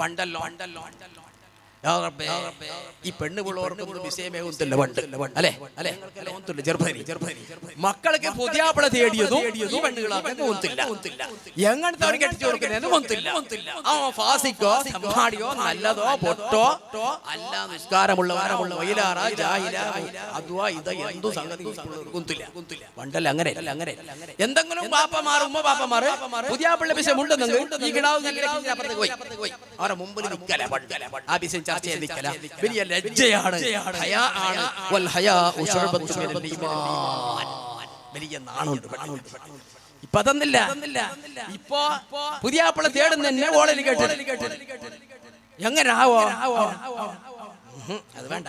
പണ്ടല്ലോ ഈ പെണ്ണ് പിള്ളേർക്കൊന്നും വിഷയമേകുന്നില്ല അല്ലെ അല്ലെ മക്കൾക്ക് പുതിയാപ്പിള തേടിയതും ഈ പെണ്ണുകളൊക്കെ ഒന്നില്ല എങ്ങനത്തെ അവർ കെട്ടിച്ചു കൊടുക്കുന്നതെന്ന് ഒന്നില്ല ആ ഫാസിക്കോ സമ്പാടിയോ നല്ലതോ പൊട്ടോ അല്ല നിസ്കാരമുള്ളവരമുള്ള വൈലാറ ജാഹില അദ്വാ ഇത് എന്തു സംഗതി ഒന്നില്ല പണ്ടല്ല അങ്ങനെ എന്തെങ്കിലും ബാപ്പമാർ ഉമ്മ ബാപ്പമാർ പുതിയാപ്പിള്ള വിഷയമുണ്ടെന്നെങ്കിൽ ഈ കിടാവ് പോയി അവരെ മുമ്പിൽ നിൽക്കല ആ വിഷയം ചർച്ച ചെയ്തിരിക്കല വലിയ ലജ്ജയാണ് വലിയ നാണുണ്ട് ഇപ്പൊ അതൊന്നില്ല ഇപ്പൊ പുതിയാപ്പിള തേടുന്ന ഓളയിൽ കേട്ട് എങ്ങനെ ആവോ അത് വേണ്ട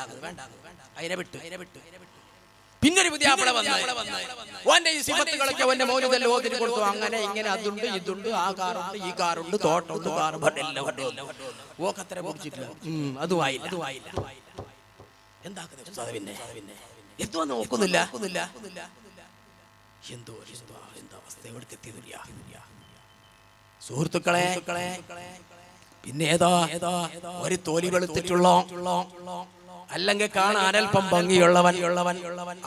അതിനെ വിട്ട് പിന്നൊരു പുതിയാപ്പിള വന്ന് ഓന്റെ ഈ സിഫത്തുകളൊക്കെ ഓന്റെ മൗലിദൽ ഓതിട്ട് കൊടുത്തു അങ്ങനെ ഇങ്ങനെ അതുണ്ട് ഇതുണ്ട് ആ കാറുണ്ട് ഈ കാറുണ്ട് തോട്ടമുണ്ട് കാറും ഓക്കത്ര കുടിച്ചിട്ടില്ല അതുമായില്ല എന്താ പിന്നെ എന്തോ നോക്കുന്നില്ല എന്തോ എന്താ അവസ്ഥ എവിടേക്ക് എത്തിയതില്ല സുഹൃത്തുക്കളെ പിന്നെ ഏതാ ഒരു തോലി വെളുത്തിട്ടുള്ള അല്ലെങ്കിൽ കാണാൻ അല്പം ഭംഗിയുള്ളവൻ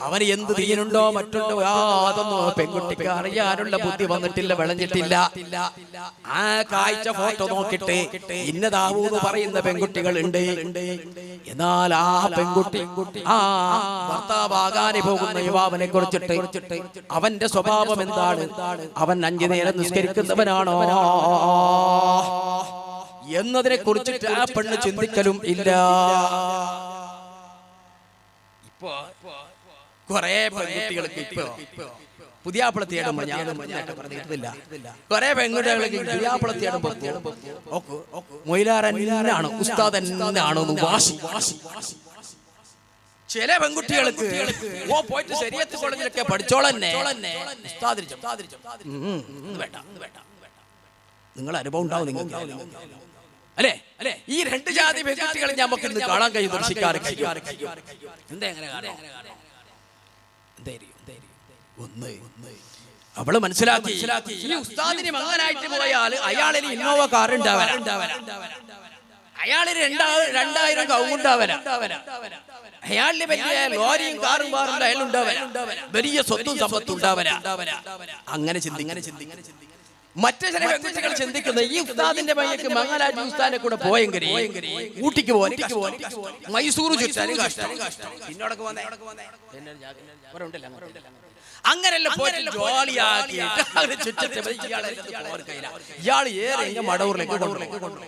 അവന് എന്ത് തീനുണ്ടോ മറ്റുണ്ടോ യാതൊന്നും പെൺകുട്ടിക്ക് അറിയാനുള്ള ബുദ്ധി വന്നിട്ടില്ല വിളഞ്ഞിട്ടില്ല ആ കാഴ്ച ഫോട്ടോ നോക്കിട്ട് ഇന്നതാവൂന്ന് പറയുന്ന പെൺകുട്ടികൾ ഉണ്ട് എന്നാൽ ആ പെൺകുട്ടി ആ ഭർത്താവാകാനെ പോകുന്ന യുവാവിനെ കുറിച്ചിട്ട് അവന്റെ സ്വഭാവം എന്താണ് അവൻ 5 നേരം നിസ്കരിക്കുന്നവനാണോ എന്നതിനെ കുറിച്ചിട്ട് ആ പെണ്ണ് ചിന്തിക്കലും ഇല്ല കുറെ പെൺകുട്ടികൾക്ക് ഇപ്പൊ പുതിയാപ്പിള തേടുമ്പോ ഞാൻ പറഞ്ഞിട്ടില്ല കുറെ പെൺകുട്ടികൾക്ക് പുതിയാപ്പിള തേടുമ്പോ മൊയിലാറാണ് ഉസ്താദ് എന്നാണോ വാശി ചില പെൺകുട്ടികൾക്ക് പോയിട്ട് ശരീഅത്ത് കോളേജിലൊക്കെ പഠിച്ചോളന്നെ വേണ്ട നിങ്ങൾ അനുഭവം ഉണ്ടാവും നിങ്ങൾക്ക് അല്ലേ ഈ 2 ജാതി പെൺകുട്ടികളെ നമുക്ക് ഇന്ന് കാണാൻ കഴിയും ദർശിക്കാറ് ഒന്ന് അവള് മനസ്സിലാക്കി ഈ ഉസ്താദിന് മകനായിട്ട് പോയാൽ അയാളിന് ഇന്നോവ കാർ ഉണ്ടാവല അയാളിന് 2000 കൗണ്ടാവല അയാളിന് വലിയ ലോറിയും കാറും അയാളുണ്ടാവല വലിയ സ്വത്തും സമ്പത്തും ഉണ്ടാവല അങ്ങനെ ചിന്തിങ്ങനെ മറ്റു ചില വ്യക്തികൾ ചിന്തിക്കുന്ന ഈ ഉസ്താദിന്റെ പയ്യക്ക് മംഗലാജി ഉസ്താദിനെ കൂടെ പോയെങ്കിൽ ഊട്ടിക്ക് പോകാൻ മൈസൂർ ചുറ്റാനും അങ്ങനെയല്ല പോയിട്ട് ജോളിയാക്കിയിട്ട് ഇയാൾ ഏറെ മടവൂരിലേക്ക് കൊണ്ടുപോകും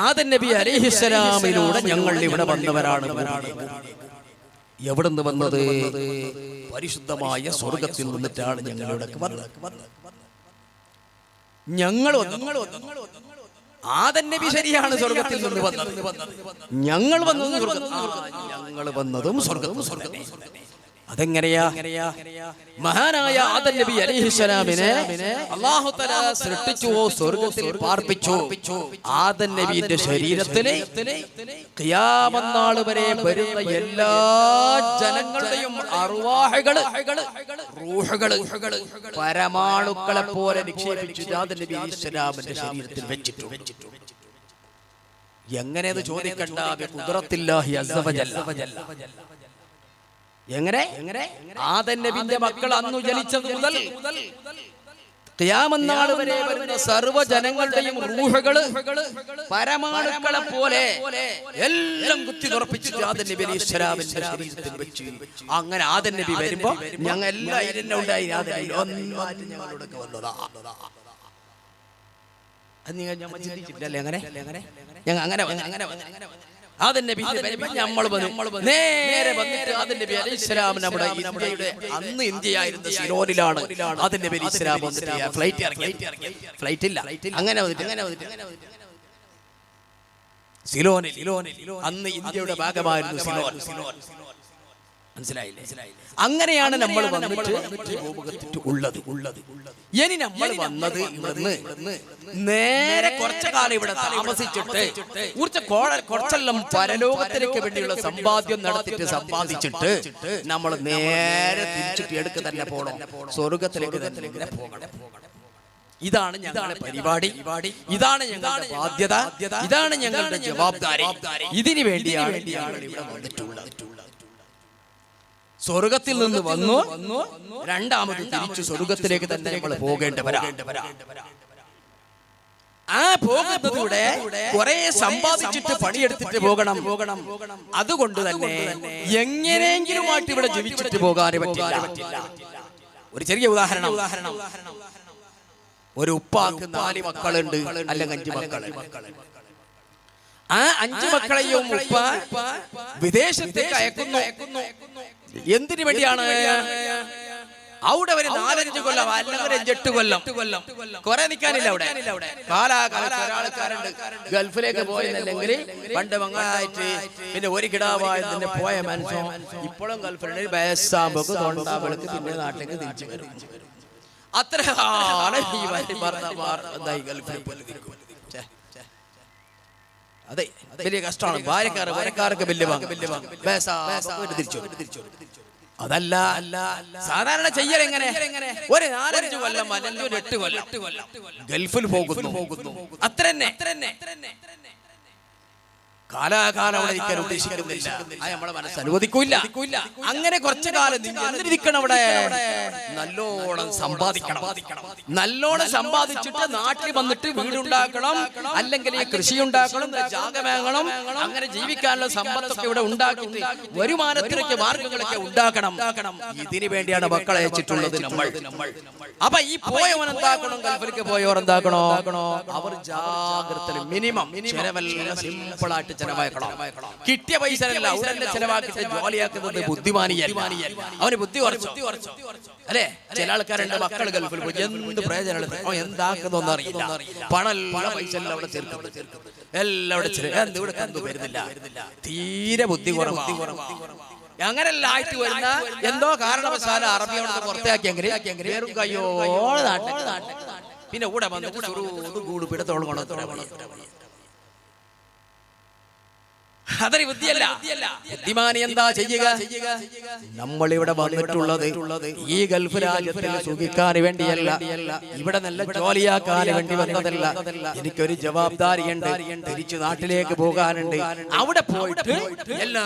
ആദം നബി അലൈഹിസ്സലാമിലൂടെ ഞങ്ങൾ ഇവിടെ വന്നവരാണ്. എവിടുന്ന് വന്നത്? പരിശുദ്ധമായ സ്വർഗത്തിൽ നിന്നിട്ടാണ് ഞങ്ങളുടെ ആദം നബി ശരിയാണ് സ്വർഗത്തിൽ നിന്ന് വന്നത്. ഞങ്ങൾ വന്നതും സ്വർഗത്തിൽ. അതെങ്ങനെയാ? മഹാനായ ആദം നബി അലൈഹിസ്സലാമിനെ അല്ലാഹു തആല സൃഷ്ടിച്ചു, സ്വർഗ്ഗത്തിൽ പാർപ്പിച്ചു. ആദം നബിയുടെ ശരീരത്തിൽ ഖിയാമത്ത് നാൾ വരെ വരുന്ന എല്ലാ ജനങ്ങളുടെയും അർവാഹുകൾ, റൂഹുകൾ, പരമാണുക്കളെ പോലെ നിക്ഷേപിച്ചു ആദം നബി അലൈഹിസ്സലാമിന്റെ ശരീരത്തിൽ വെച്ചിട്ടു. എങ്ങനെയെന്ന് ചോദിക്കണ്ട, ഖുദ്റത്തില്ലാഹി അസ്സ വജല്ല. എങ്ങനെ? ആദം നബിയുടെ മക്കൾ അന്നു ജനിച്ചത് മുതൽ ഖിയാമത്ത് നാൾ വരെ വരുന്ന സർവ്വ ജനങ്ങളുടെയും റൂഹുകൾ പരമാണുക്കളെ പോലെ എല്ലാം കുത്തി തുറപ്പിച്ച് ആദം നബി അലൈഹിസ്സലാമിന്റെ ശരീരത്തിൽ വെച്ചു. അങ്ങനെ ആദം നബി വരുമ്പോ ഞങ്ങൾ എല്ലാവരും ഉണ്ടായി. ഞങ്ങളോടൊക്കെ വന്നതാ. അത് നിങ്ങൾ ഞാൻ ചിന്തിച്ചിട്ടില്ലേ? അങ്ങനെ ആദം നബി നമ്മൾ നേരെ വന്നിട്ട് ആദം നബി അലൈഹിസ്സലാം നമ്മുടെ ഇന്ത്യയുടെ അന്ന് ഇന്ത്യയായിരുന്ന സിലോനിലാണ് ആദം നബി അലൈഹിസ്സലാം വന്നിട്ട് ഫ്ലൈറ്റ് ഇല്ല, അങ്ങനെ വന്നിട്ട് സിലോനിൽ അന്ന് ഇന്ത്യയുടെ ഭാഗമായിരുന്നു സിലോൻ. മനസ്സിലായില്ലേ? അങ്ങനെയാണ് നമ്മൾ വന്നിട്ട് ഈ ഭൂമുഖത്ത് ഉള്ളത്. ഇനി നമ്മൾ വന്നത് ഇവിടുന്ന് നേരെ കുറച്ചു കാലം ഇവിടെ താമസിച്ചിട്ട് കുറച്ചെല്ലാം പരലോകത്തിലേക്ക് വേണ്ടിയുള്ള സമ്പാദ്യം നടത്തിയിട്ട് സമ്പാദിച്ചിട്ട് നമ്മൾ നേരെ തിരിച്ചിട്ട് എടുക്ക് തന്നെ പോകണം, സ്വർഗത്തിലേക്ക് തന്നെ പോകണം. ഇതാണ് ഞങ്ങളുടെ പരിപാടി, ഇതാണ് ഞങ്ങളുടെ ബാധ്യത, ഇതാണ് ഞങ്ങളുടെ ജവാബ്ദാരി. ഇതിനു വേണ്ടിയാണ് ഇവിടെ വന്നിട്ടുള്ളത്. സ്വർഗത്തിൽ നിന്ന് വന്നു രണ്ടാമത് തിരിച്ചു സ്വർഗത്തിലേക്ക് തന്നെ നമ്മൾ പോകേണ്ടവരാ. ആ പോകുന്നതിലൂടെ കുറെ സമ്പാദിച്ചിട്ട് പണിയെടുത്തിട്ട് പോകണം. അതുകൊണ്ട് തന്നെ എങ്ങനെയെങ്കിലുമായിട്ട് ഇവിടെ ജീവിച്ചിട്ട് പോകാൻ പറ്റില്ല. ഒരു ചെറിയ ഉദാഹരണം. ഒരു ഉപ്പാക്ക് 4 മക്കളുണ്ട്, അല്ലെങ്കിൽ 5 മക്കളുണ്ട്. ആ 5 മക്കളെയും ഉപ്പ വിദേശത്തേക്ക് അയക്കുന്നു. എന്തിനു വേണ്ടിയാണ്? അവിടെ ഒരു 4-5 കൊല്ലം അല്ലെങ്കിൽ 8 കൊല്ലം കുറെ നിൽക്കാനില്ല അവിടെ. കാലാകാലത്ത് ഒരാൾക്കാരുണ്ട് ഗൾഫിലേക്ക് പോയെന്നല്ലെങ്കിൽ പണ്ട് മങ്ങായിട്ട് പിന്നെ ഒരു കിടാവായതിന്റെ പോയ മനുഷ്യൻ ഇപ്പോഴും ഗൾഫിലുണ്ട്. ബേസാമ്പൊക്കെ തൊണ്ടാമ്പളക്ക് പിന്നെ നാട്ടിലേക്ക് തിരിച്ചു വരും. അത്രയാണ് ഈ ഭർത്താമാർ ഗൾഫിൽ പോയി. അതെ, വലിയ കഷ്ടമാണ്. വരക്കാർക്ക് ബില്ല് വാങ്ങും, തിരിച്ചു. അതല്ല സാധാരണ ചെയ്യൽ എങ്ങനെ? ഒരു 4-5 കൊല്ലം അല്ലെങ്കിൽ 8 കൊല്ലം ഗൾഫിൽ പോകുന്നു. അത്ര തന്നെ കാലാകാലം അവിടെ ഇരിക്കാൻ ഉദ്ദേശിക്കുന്നില്ല. നമ്മളെ മനസ്സ് അനുവദിക്കൂല. അങ്ങനെ കുറച്ചു കാലം നിൽക്കണം അവിടെ. നല്ലോണം സമ്പാദിച്ചിട്ട് നാട്ടിൽ വന്നിട്ട് വീടുണ്ടാക്കണം, അല്ലെങ്കിൽ കൃഷി ഉണ്ടാക്കണം, ജാഗ വാങ്ങണം. അങ്ങനെ ജീവിക്കാനുള്ള സമ്പത്തൊക്കെ ഇവിടെ ഉണ്ടാക്കിയിട്ട് വരുമാനത്തിനൊക്കെ മാർഗങ്ങളൊക്കെ ഉണ്ടാക്കണം. ഇതിനു വേണ്ടിയാണ് മക്കളെ അയച്ചിട്ടുള്ളത് നമ്മൾ. അപ്പൊ ഈ പോയവൻ എന്താക്കണം? ഗൾഫിലേക്ക് പോയവർ എന്താക്കണോ? അവർ ജാഗ്രത മിനിമം ചെലവെല്ലാം സിമ്പിളായിട്ട് ചെലവാക്കണം. കിട്ടിയ പൈസ അല്ല അവരെല്ലാം ചെലവാക്കിട്ട് ജോലിയാക്കുന്നത് ബുദ്ധിമാനിയല്ല. അവന് ബുദ്ധി കുറച്ചു അല്ലെ? ചില ആൾക്കാരുണ്ട് മക്കൾ ഗൾഫിൽ പോയി എന്ത് പ്രയോജനം എന്താക്കുന്നൊന്നും അറിയില്ല. പണല്ല പൈസ എല്ലാം അവിടെ ചേർക്കും, എല്ലാം ഇവിടെ കണ്ടു വരുന്നില്ല. തീരെ ബുദ്ധി കുറവ്. അങ്ങനെല്ലാം ആയിട്ട് വരുന്ന എന്തോ കാരണവശാല അറബിയോട് പുറത്താക്കിയെങ്കിൽ വേറും കയ്യോടെ നാട്ടിൽ പിന്നെ കൂടെ വന്നിട്ട് കൂട് പിടത്തോളം കൊണ്ടു. അതൊരു ബുദ്ധിയല്ല. ബുദ്ധിമാനി എന്താ ചെയ്യുക? നമ്മളിവിടെ വന്നിട്ടുള്ളത് ഈ ഗൾഫ് രാജ്യത്തിൽ സുഖിക്കാൻ വേണ്ടിയല്ല, ഇവിടെ നല്ല ജോലിയാക്കാൻ വേണ്ടി വന്നതല്ല. എനിക്കൊരു ജവാബ്ദാരിയുണ്ട്, തിരിച്ചു നാട്ടിലേക്ക് പോകാനുണ്ട്. അവിടെ പോയിട്ട് എല്ലാ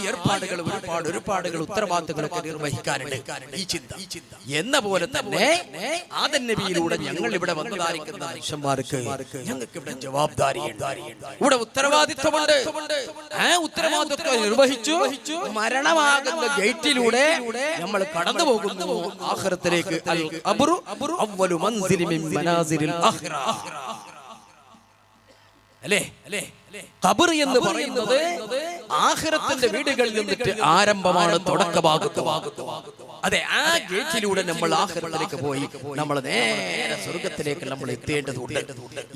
ഏർപ്പാടുകളും ഒരുപാട് ഉത്തരവാദിത്തങ്ങളൊക്കെ നിർവഹിക്കാനുണ്ട്. ഈ ചിന്ത എന്ന പോലെ തന്നെ ആദം നബിയിലൂടെ ഞങ്ങൾ ഇവിടെ വന്നതായിരിക്കുന്ന മനുഷ്യന്മാർക്ക് ഞങ്ങൾക്ക് ഇവിടെ ജവാബ്ദാരിയുണ്ട്, ഇവിടെ ഉത്തരവാദിത്വമുണ്ട്. ആ ഉത്തരവാദിത്വത്തെ നിർവഹിച്ചു മരണമാകുന്ന ഗേറ്റിലൂടെ നമ്മൾ കടന്നു പോകുന്നു ആഖിറത്തിലേക്ക്. അൽ ഖബ്റു അവ്വലു മൻസിലി മിൻ മനാസിലിൽ ആഖിറ. അല്ലേ? ഖബർ എന്ന് പറയുന്നത് ആഖിറത്തിന്റെ വീടുകളിൽ നിന്നിട്ട് ആരംഭമാണ്, തുടക്കമാകുന്നു. അതെ, ആ ഗേറ്റിലൂടെ നമ്മൾ ആഖിറത്തിലേക്ക് പോയി നമ്മൾ നേരെ സ്വർഗത്തിലേക്ക് നമ്മൾ എത്തേണ്ടതുണ്ട്.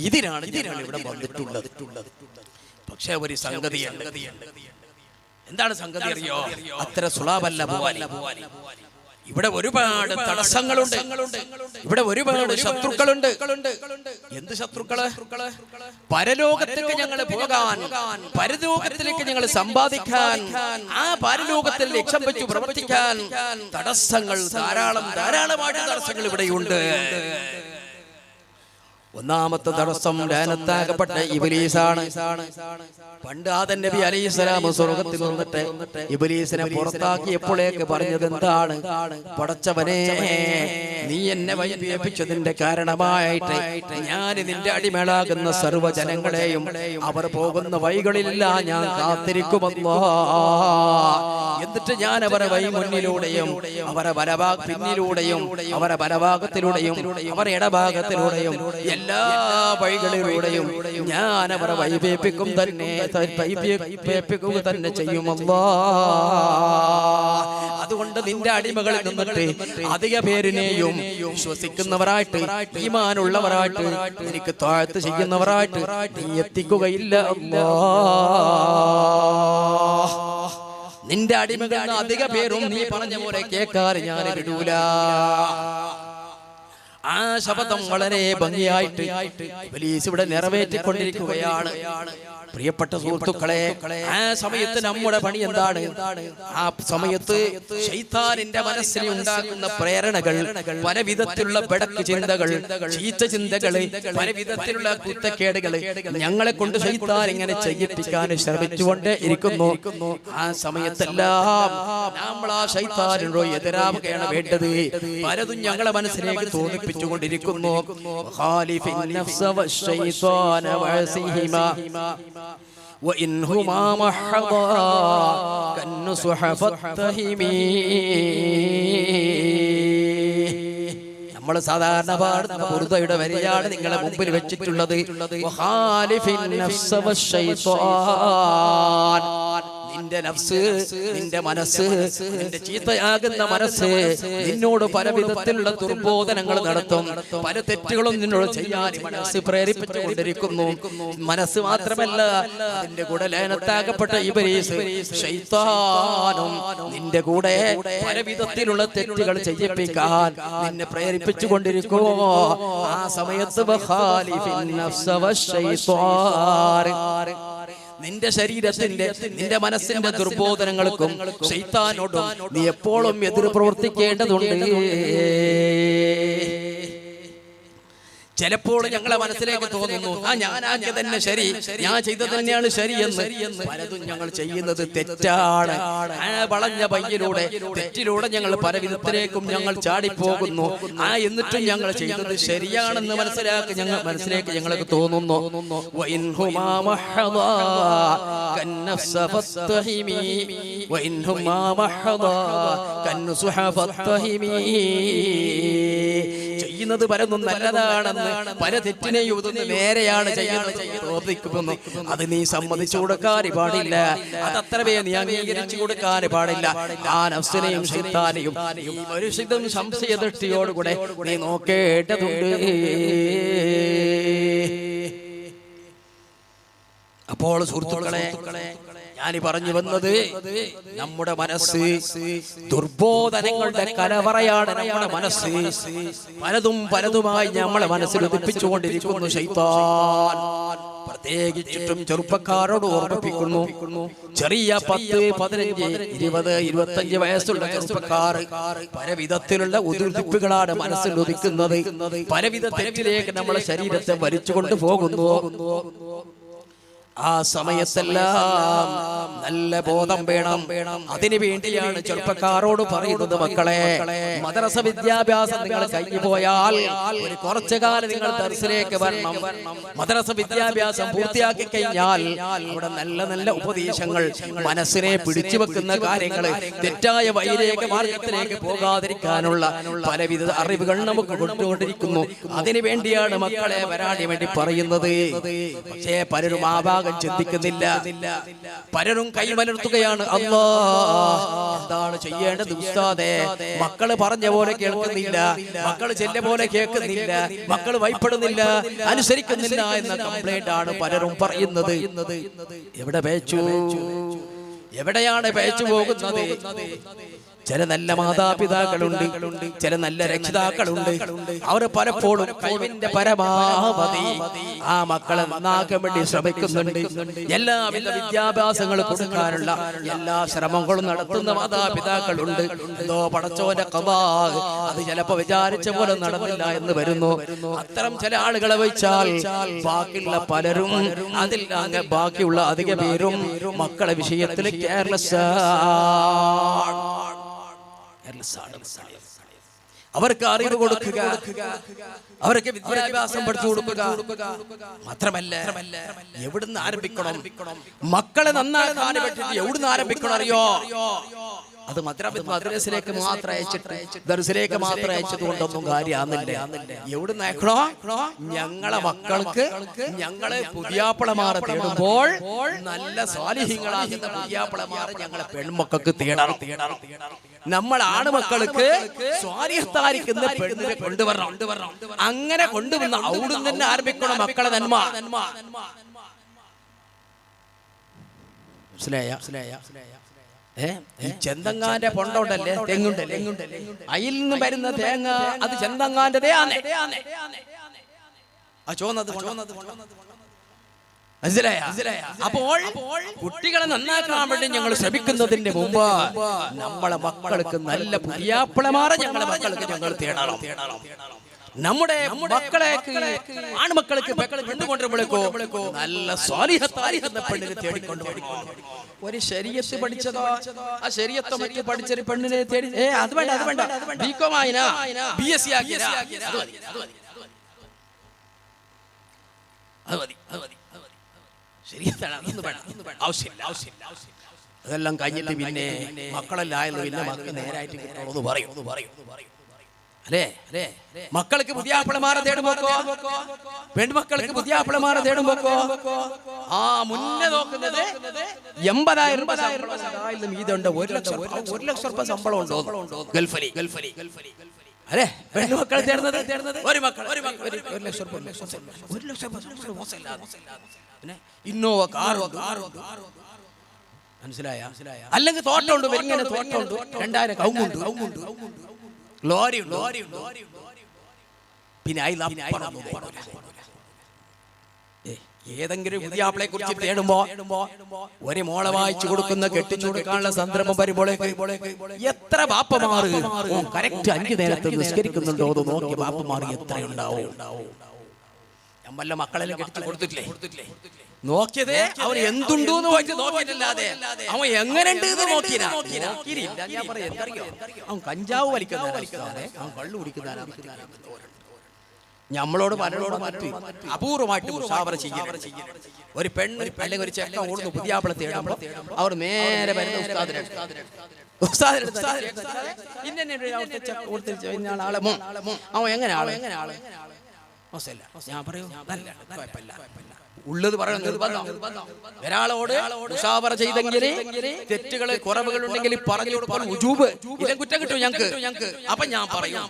ഇതിനാണ് ഇവിടെ വന്നിട്ടുള്ളത്. പക്ഷെ ഒരു സംഗതിയുണ്ട്. എന്താണ് സംഗതി അറിയോ? അത്ര സുളാവല്ല പോവാൻ. ഇവിടെ ഒരുപാട് തടസ്സങ്ങളുണ്ട്, ഇവിടെ ഒരുപാട് ശത്രുക്കളുണ്ട്. എന്ത് ശത്രുക്കള്? പരലോകത്തേക്ക് ഞങ്ങൾ പോകാൻ, പരലോകത്തിലേക്ക് ഞങ്ങൾ സമ്പാദിക്കാൻ, ആ പരലോകത്തിൽ ലക്ഷ്യം വെച്ച് പ്രവർത്തിക്കാൻ തടസ്സങ്ങൾ ധാരാളമായിട്ട് തടസ്സങ്ങൾ ഇവിടെയുണ്ട്. ഒന്നാമത്തെ തടസ്സം ലാനത്താകപ്പെട്ട ഇബ്ലീസാണ്. പണ്ട് ആദം നബി അലൈഹിസ്സലാം സ്വർഗ്ഗത്തിൽ നിന്നിട്ട് ഇബ്ലീസിനെ പുറത്താക്കിയപ്പോഴേക്ക് പറഞ്ഞത് എന്താണ്? പടച്ചവനെ, നീ എന്നെ വൈഭവിച്ചതിന്റെ കാരണമായിട്ട് ഞാൻ നിന്റെ അടിമേളാകുന്ന സർവ്വജനങ്ങളെയും അവർ പോകുന്ന വഴികളിലെല്ലാം ഞാൻ കാത്തിരിക്കുമല്ലോ. എന്നിട്ട് ഞാൻ അവരെ വഴി മുന്നിലൂടെയും അവരെ പിന്നിലൂടെയും അവരെ വലഭാഗത്തിലൂടെയും അവരെ ഇടഭാഗത്തിലൂടെയും എല്ലാ വഴികളിലൂടെയും ഞാൻ അവരെ വൈഭവിപ്പിക്കുക തന്നെ ചെയ്യുമല്ലോ. അതുകൊണ്ട് നിന്റെ അടിമകളിൽ നിന്നിട്ട് അധിക പേരിനെയും വിശ്വസിക്കുന്നവരായിട്ട് ഈമാനുള്ളവരായിട്ട് എനിക്ക് താഴ്ത്ത് ചെയ്യുന്നവരായിട്ട് നീ എത്തിക്കുകയില്ല. നിന്റെ അടിമകൾ അധിക പേരും നീ പറഞ്ഞ പോലെ കേൾക്കാൻ ഞാൻ വിടൂല. ആ ശപഥം വളരെ ഭംഗിയായിട്ട് ഇബ്ലീസ് ഇവിടെ നിറവേറ്റിക്കൊണ്ടിരിക്കുകയാണ്. പ്രിയപ്പെട്ട സുഹൃത്തുക്കളെ, ആ സമയത്ത് നമ്മുടെ പണി എന്താണ്? ആ സമയത്ത് ശൈത്താനിന്റെ മനസ്സിൽ ഉണ്ടാക്കുന്ന പ്രേരണകൾ, പല വിധത്തിലുള്ള ബടക്ക് ചിന്തകൾ, ചീത്ത ചിന്തകള്, പല വിധത്തിലുള്ള കുത്തക്കേടുകൾ ഞങ്ങളെ കൊണ്ട് ശൈത്താൻ ഇങ്ങനെ ചെയ്യിപ്പിക്കാൻ ശ്രമിച്ചുകൊണ്ടേ ഇരിക്കുന്നു. ആ സമയത്തെല്ലാം നമ്മൾ ആ ശൈത്താനോട് എതിരാവുകയാണ് വേണ്ടത്. പലതും ഞങ്ങളെ മനസ്സിലേക്ക് തോന്നിപ്പിച്ചുകൊണ്ടിരിക്കുന്നു. وإنهما محضا كالنصح فاتهمي. നമ്മൾ സാധാരണ പാടുന്ന ബുർദയുടെ വരിയാണ് നിങ്ങളെ മുമ്പിൽ വെച്ചിട്ടുള്ളത്. നിന്റെ നഫ്സ്, നിന്റെ മനസ്സ്, നിന്റെ ചീത്തയാകുന്ന മനസ്സ് നിന്നോട് പല വിധത്തിലുള്ള ദുർബോധനങ്ങൾ നടത്തും. പല തെറ്റുകളും നിന്നോട് ചെയ്യാൻ മനസ്സ് പ്രേരിപ്പിച്ചുകൊണ്ടിരിക്കുന്നു. മനസ്സ് മാത്രമല്ല, അതിന്റെ കൂടെ ലയനത്താകപ്പെട്ട ഇബ്ലീസ് ശൈത്താനും നിന്റെ കൂടെ പല വിധത്തിലുള്ള തെറ്റുകൾ ചെയ്യിപ്പിക്കാൻ നിന്നെ പ്രേരിപ്പിച്ചുകൊണ്ടിരിക്കുമോ. ആ സമയത്ത് നിന്റെ ശരീരത്തിന്റെ, നിന്റെ മനസ്സിന്റെ ദുർബോധനങ്ങൾക്കും ശൈത്താനോടും നീ എപ്പോഴും എതിർ പ്രവർത്തിക്കേണ്ടതുണ്ട്. ചിലപ്പോൾ ഞങ്ങളെ മനസ്സിലേക്ക് തോന്നുന്നു, ഞാനാക്കിയത് തന്നെ ശരി, ഞാൻ ചെയ്തത് തന്നെയാണ് ശരിയെന്ന്. പലതും ഞങ്ങൾ ചെയ്യുന്നത് തെറ്റാണ്. വളഞ്ഞ പയ്യിലൂടെ, തെറ്റിലൂടെ ഞങ്ങൾ പല വിധത്തിലേക്കും ഞങ്ങൾ ചാടിപ്പോകുന്നു. എന്നിട്ടും ഞങ്ങൾ ചെയ്തത് ശരിയാണെന്ന് മനസ്സിലേക്ക് ഞങ്ങൾക്ക് തോന്നുന്നു. ചെയ്യുന്നത് പലതും നല്ലതാണെന്ന്, പല തെറ്റിനെയും നേരെയാണ് ചെയ്യുന്നത്. അത് നീ സമ്മതിച്ചു കൊടുക്കാൻ പാടില്ല. അതത്രവേ നീ അംഗീകരിച്ചു കൊടുക്കാൻ പാടില്ല. ആ നഫ്സിനെയും ശൈത്താനെയും ഈ പരിശുദ്ധം സംശയദൃഷ്ടിയോടുകൂടെ നീ നോക്കേണ്ടതുണ്ട്. അപ്പോൾ സുഹൃത്തുക്കളെ, ഞാൻ പറഞ്ഞു വന്നത്, നമ്മുടെ മനസ്സ് ദുർബോധനങ്ങളുടെ കലവറയാണ്. നമ്മുടെ മനസ്സ് പലതുമായി നമ്മളെ മനസ്സിൽ ഉദിപ്പിച്ചുകൊണ്ടിരിക്കുന്നു ശൈത്താൻ. പ്രത്യേകിച്ചിട്ടും ചെറുപ്പക്കാരോട് ഓർമ്മിപ്പിക്കുന്നു. ചെറിയ 10, 15, 20, 25 വയസ്സുള്ള ചെറുപ്പക്കാർ പല വിധത്തിലുള്ള ഉദിപ്പികളാണ് മനസ്സിൽ ഉദിക്കുന്നത്. പലവിധ തെറ്റിലേക്ക് നമ്മളെ ശരീരത്തെ വലിച്ചുകൊണ്ട് പോകുന്നു. ആ സമയത്തെല്ലാം നല്ല ബോധം വേണം. അതിനു വേണ്ടിയാണ് ചെറുപ്പക്കാരോട് പറയുന്നത്, മക്കളെ, മദ്രസ വിദ്യാഭ്യാസം നിങ്ങൾ കഴിഞ്ഞു പോയാൽ ഒരു കുറച്ചു കാലം നിങ്ങൾ ദർസിലേക്ക് വരണം. മദ്രസ വിദ്യാഭ്യാസം പൂർത്തിയാക്കി കഴിഞ്ഞാൽ അവിടെ നല്ല നല്ല ഉപദേശങ്ങൾ, മനസ്സിനെ പിടിച്ചു വെക്കുന്ന കാര്യങ്ങൾ, തെറ്റായ വൈരേക മാർഗത്തിലേക്ക് പോകാതിരിക്കാനുള്ള പലവിധ അറിവുകൾ നമുക്ക് കൊണ്ടുകൊണ്ടിരിക്കുന്നു. അതിനു വേണ്ടിയാണ് മക്കളെ വരാൻ വേണ്ടി പറയുന്നത്. പക്ഷേ പലരും ആ ഭാഗം ചിന്തിക്കുന്നില്ല. പലരും കൈമലർത്തുകയാണ്. അല്ലാഹ്, എന്താണ് ചെയ്യേണ്ടത് ഉസ്താദേ? മക്കള് പറഞ്ഞ പോലെ കേൾക്കുന്നില്ല, മക്കള് ചെല്ല പോലെ കേൾക്കുന്നില്ല, മക്കള് ഭയപ്പെടുന്നില്ല, അനുസരിക്കുന്നില്ല എന്ന കംപ്ലൈന്റ് ആണ് പലരും പറയുന്നത്. എവിടെ പേച്ചു? എവിടെയാണ് പേച്ചു പോകുന്നത്? ചില നല്ല മാതാപിതാക്കളുണ്ട്, ചില നല്ല രക്ഷിതാക്കളുണ്ട്. അവർ പലപ്പോഴും കഴിവിന്റെ പരമാവധി ആ മക്കളെ നന്നാക്കാൻ വേണ്ടി ശ്രമിക്കുന്നുണ്ട്. എല്ലാവിധ വിദ്യാഭ്യാസങ്ങൾ കൊടുക്കാനുള്ള എല്ലാ ശ്രമങ്ങളും നടത്തുന്ന മാതാപിതാക്കളുണ്ട്. എന്തോ പടച്ചോന്റെ ഖദാ, അത് ചിലപ്പോ വിചാരിച്ച പോലെ നടന്നില്ല എന്ന് വരുന്നു. അത്തരം ചില ആളുകളെ വെച്ചാൽ ബാക്കിയുള്ള പലരും, അതിൽ ബാക്കിയുള്ള അധിക പേരും മക്കളെ വിഷയത്തിൽ കെയർലെസ്. അവർക്ക് അറിവ് കൊടുക്കുക, അവർക്ക് വിദ്യാഭ്യാസം പഠിച്ചു കൊടുക്കുക. മാത്രമല്ല, എവിടുന്ന് ആരംഭിക്കണം? മക്കളെ നന്നാക്കാൻ പറ്റിയിട്ട് എവിടുന്ന് ആരംഭിക്കണം അറിയോ? അത് മദ്രസിലേക്ക് മാത്രം അയച്ചിട്ട്, ദർസിലേക്ക് മാത്രം അയച്ചത് കൊണ്ടൊന്നും കാര്യമാകുന്നില്ല. എവിടുന്ന് അയക്കണോ? ഞങ്ങളെ മക്കൾക്ക് ഞങ്ങളെ പുതിയാപ്പിളമാരെ തേടുമ്പോൾ നല്ല സ്വാലിഹീങ്ങളാകുന്ന പുതിയാപ്പിളമാരെ ഞങ്ങളെ പെൺമക്കൾക്ക് തേടണം. നമ്മൾ ആണുമക്കൾക്ക് സ്വാലിഹത്തായിരിക്കുന്ന പെണ്ണിനെ കൊണ്ടുവരണം. അങ്ങനെ കൊണ്ടുവന്ന അവിടുന്ന് തന്നെ ആരംഭിക്കണം മക്കളെ നന്മ. മനസ്സിലായ? ഈ ചെന്തങ്ങാന്റെ പൊണ്ടോണ്ടല്ലേ, തെങ്ങുണ്ടല്ലേ, അതിൽ നിന്ന് വരുന്ന തേങ്ങ അത് ചെന്തങ്ങാന്റെ അപ്പോൾ കുട്ടികളെ നന്നാക്കാൻ വേണ്ടി ഞങ്ങൾ ശ്രമിക്കുന്നതിന്റെ മുമ്പ് നമ്മളെ മക്കൾക്ക് നല്ല പുതിയാപ്പിളമാരെ ഞങ്ങളെ മക്കൾക്ക് ഞങ്ങൾ തേടണം. നമ്മുടെ മക്കളേക്ക് ആൺമക്കൾക്ക് പെണ്ണുകൊണ്ടുമ്പോഴേക്കോ നല്ല സ്വാലിഹത്തായ പെണ്ണിനെ തേടിക്കൊണ്ട് ഒരു ശരീഅത്ത് പഠിച്ചതോ ആ ശരീഅത്തോ മറ്റു പഠിച്ചൊരു പെണ്ണിനെ തേടി അത് വേണ്ട അത് വേണ്ട ബികോം ആയിനാ BSc ആക്കിയാ അതെല്ലാം കഴിഞ്ഞിട്ട് പിന്നെ മക്കളെല്ലായിരുന്നു പിന്നെ മക്കൾ നേരായിട്ട് കിട്ടണമെന്ന് പറയും അല്ലേ? മക്കൾക്ക് പുതിയാപ്പിളമാരെ തേടുമ്പോ പെൺമക്കൾക്ക് പുതിയാപ്പിളമാരെ തേടുമ്പോ ആ മുന്നേ നോക്കുന്നത് 80,000 ഇതുണ്ട് 1 ലക്ഷം രൂപ ശമ്പളം ഉണ്ടോ ഗൾഫലി അല്ലേ? പെൺമക്കൾ തേടുന്നത് ഒരു മക്കൾ 1 ലക്ഷം രൂപ പിന്നെ ഇന്നോവ കാറോ മനസ്സിലായ? അല്ലെങ്കിൽ തോട്ടമുണ്ട്, വെരിങ്ങനെ തോട്ടമുണ്ട്, 2000 കവുങ്ങുണ്ട്, ലോറി പിന്നെ ഏതെങ്കിലും പുതിയാപ്പിളെ കുറിച്ച് തേടുമ്പോ ഒരു മോളെ വായിച്ചു കൊടുക്കുന്ന കെട്ടിച്ചു കൊടുക്കാനുള്ള സന്ദർഭം വരുമ്പോഴേക്ക് എത്ര ബാപ്പമാർ കറക്റ്റ് 5 നേരത്തെ നിസ്കരിക്കുന്നുണ്ടോ എന്ന് നോക്കി ബാപ്പമാർ എത്രയുണ്ടാവും? വല്ല മക്കളെല്ലാം കെട്ടിച്ചു കൊടുത്തിട്ടില്ലേ? നോക്കിയത് അവൻ എന്തുണ്ടോ എന്ന് വെച്ച് നോക്കിയിട്ടില്ലാതെ അവൻ എങ്ങനെയുണ്ട് എന്ന് നോക്കിയില്ല. ഞാൻ പറയാം, അവൻ കഞ്ചാവ് വലിക്കുന്നവരെ, അവൻ കള്ളു കുടിക്കുന്നവരെ. നമ്മളോട് പലരോടും അപൂർവമായിട്ട് മുസാവറ ചെയ്യും. ഒരു പെണ്ണ് അല്ലെങ്കിൽ ഒരു ചെക്ക ഓടുന്നു പുതിയാപ്പിള തേടുമ്പോൾ അവർ നേരെ വരുന്ന അവൻ എങ്ങനെ ആള് ഞാൻ പറയൂ ഉള്ളത് പറയുന്നത് ഒരാളോട് മുസാവറ ചെയ്തെങ്കിൽ തെറ്റുകൾ കുറവുകൾ ഉണ്ടെങ്കിൽ പറഞ്ഞു കൊടുക്കാൻ കുറ്റം കിട്ടും ഞങ്ങൾക്ക്. അപ്പൊ ഞാൻ പറയും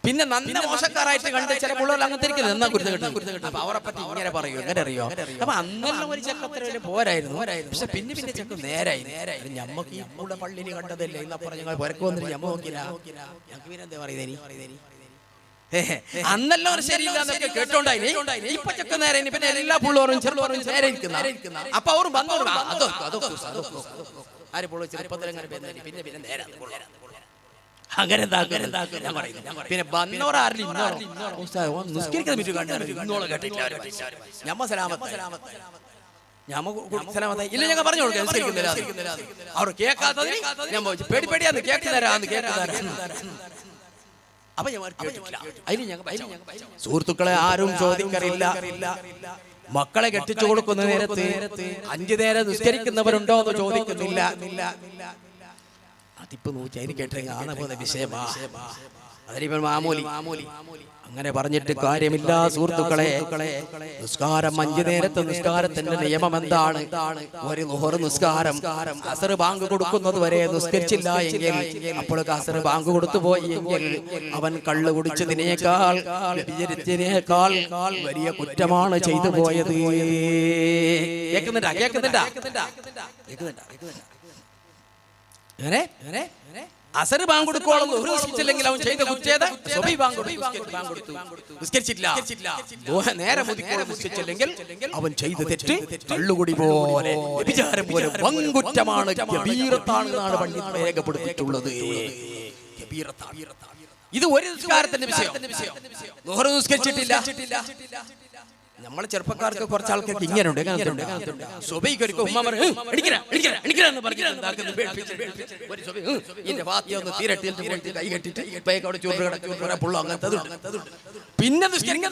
പിന്നെ നന്ന മോശക്കാരായിട്ട് കണ്ട് ചില പിള്ളേർ അങ്ങനത്തെ എന്നാ കുരുത്ത് കിട്ടും. അപ്പൊ അവരെ പറ്റി ഇങ്ങനെ പറയൂ, എങ്ങനെ അറിയോ? അപ്പൊ അന്നെല്ലാം ഒരു ചെക്കത്ര പോരായിരുന്നു, പക്ഷെ പിന്നെ ചെക്ക് നേരായി. ഞമ്മക്ക് ഈ കൂടെ പള്ളിയിൽ കണ്ടതല്ലേ എന്നാ പറഞ്ഞ ഞങ്ങൾ പുരക്ക് വന്നിട്ട് ഞമ്മ നോക്കില്ല. ഞങ്ങൾക്ക് പിന്നെ എന്താ പറയുന്നത്? അന്നെല്ലാം ഒരു ശരിയില്ലാന്നൊക്കെ കേട്ടോണ്ടായി. ഇപ്പൊ ചെക്ക നേരെ പിന്നെ എല്ലാ പിള്ളേരും ചെറുപ്പറും നേരെ ഇരിക്കുന്ന. അപ്പൊ അവർ വന്നോളൂ ആര് പിള്ളേർ ചെറുപ്പത്തിൽ പിന്നെ നേരെ അങ്ങനെ പിന്നെ വന്നോറാരില്ല ഞമ്മ സലാമത്തായി ഇല്ല ഞങ്ങൾ പറഞ്ഞു കൊടുക്കുന്നില്ല. അവർ കേൾക്കാത്തതിന് ഞാൻ പേടിയാന്ന് കേൾക്കുന്നവരാന്ന് അപ്പൊ ഞാൻ കേട്ടിട്ടില്ല. സുഹൃത്തുക്കളെ ആരും ചോദിക്കാറില്ല. മക്കളെ കെട്ടിച്ചു കൊടുക്കുന്ന നേരത്ത് 5 നേരം നിസ്കരിക്കുന്നവരുണ്ടോ എന്ന് ചോദിക്കുന്നില്ല. അതിപ്പോ നോക്കി കേട്ടെ കാണാൻ പോകുന്ന വിഷയമാ. അതിലിപ്പോ മാമൂലി അങ്ങനെ പറഞ്ഞിട്ട് കാര്യമില്ല സുഹൃത്തുക്കളെ. നിസ്കാരം 5 നേരത്തെ നിസ്കാരത്തിന്റെ നിയമം എന്താണ്? ഒരു ളുഹർ നിസ്കാരം അസർ ബാങ്ക് കൊടുക്കുന്നത് വരെ നിസ്കരിച്ചില്ല എങ്കിൽ അപ്പോൾ അസർ ബാങ്ക് കൊടുത്തു പോയി എങ്കിൽ അവൻ കള്ളു കുടിച്ചതിനേക്കാൾ വ്യഭിചരിച്ചതിനേക്കാൾ വലിയ കുറ്റമാണ് ചെയ്തു പോയത്. കേൾക്കുന്നുണ്ടാ? അസർ ബാങ്ക് കൊടുക്കോളം നിസ്കരിച്ചില്ലെങ്കിൽ അവൻ ചെയ്ത കുറ്റേത നേരെ നിസ്കരിച്ചില്ലെങ്കിൽ അവൻ ചെയ്ത തെറ്റ് കള്ളുകുടി പോലെ വ്യഭിചാരം പോലെ വൻകുറ്റമാണ്, ഗബീറത്താണെന്നാണ് പണ്ഡിതർ രേഖപ്പെടുത്തിയിട്ടുള്ളത്. ഇത് ഒരു നിസ്കാരത്തിന്റെ വിഷയം. ളുഹർ നിസ്കരിച്ചിട്ടില്ല. നമ്മളെ ചെറുപ്പക്കാർക്ക് കുറച്ച് ആൾക്കാർക്ക് ഇങ്ങനെയുണ്ട്. പിന്നെ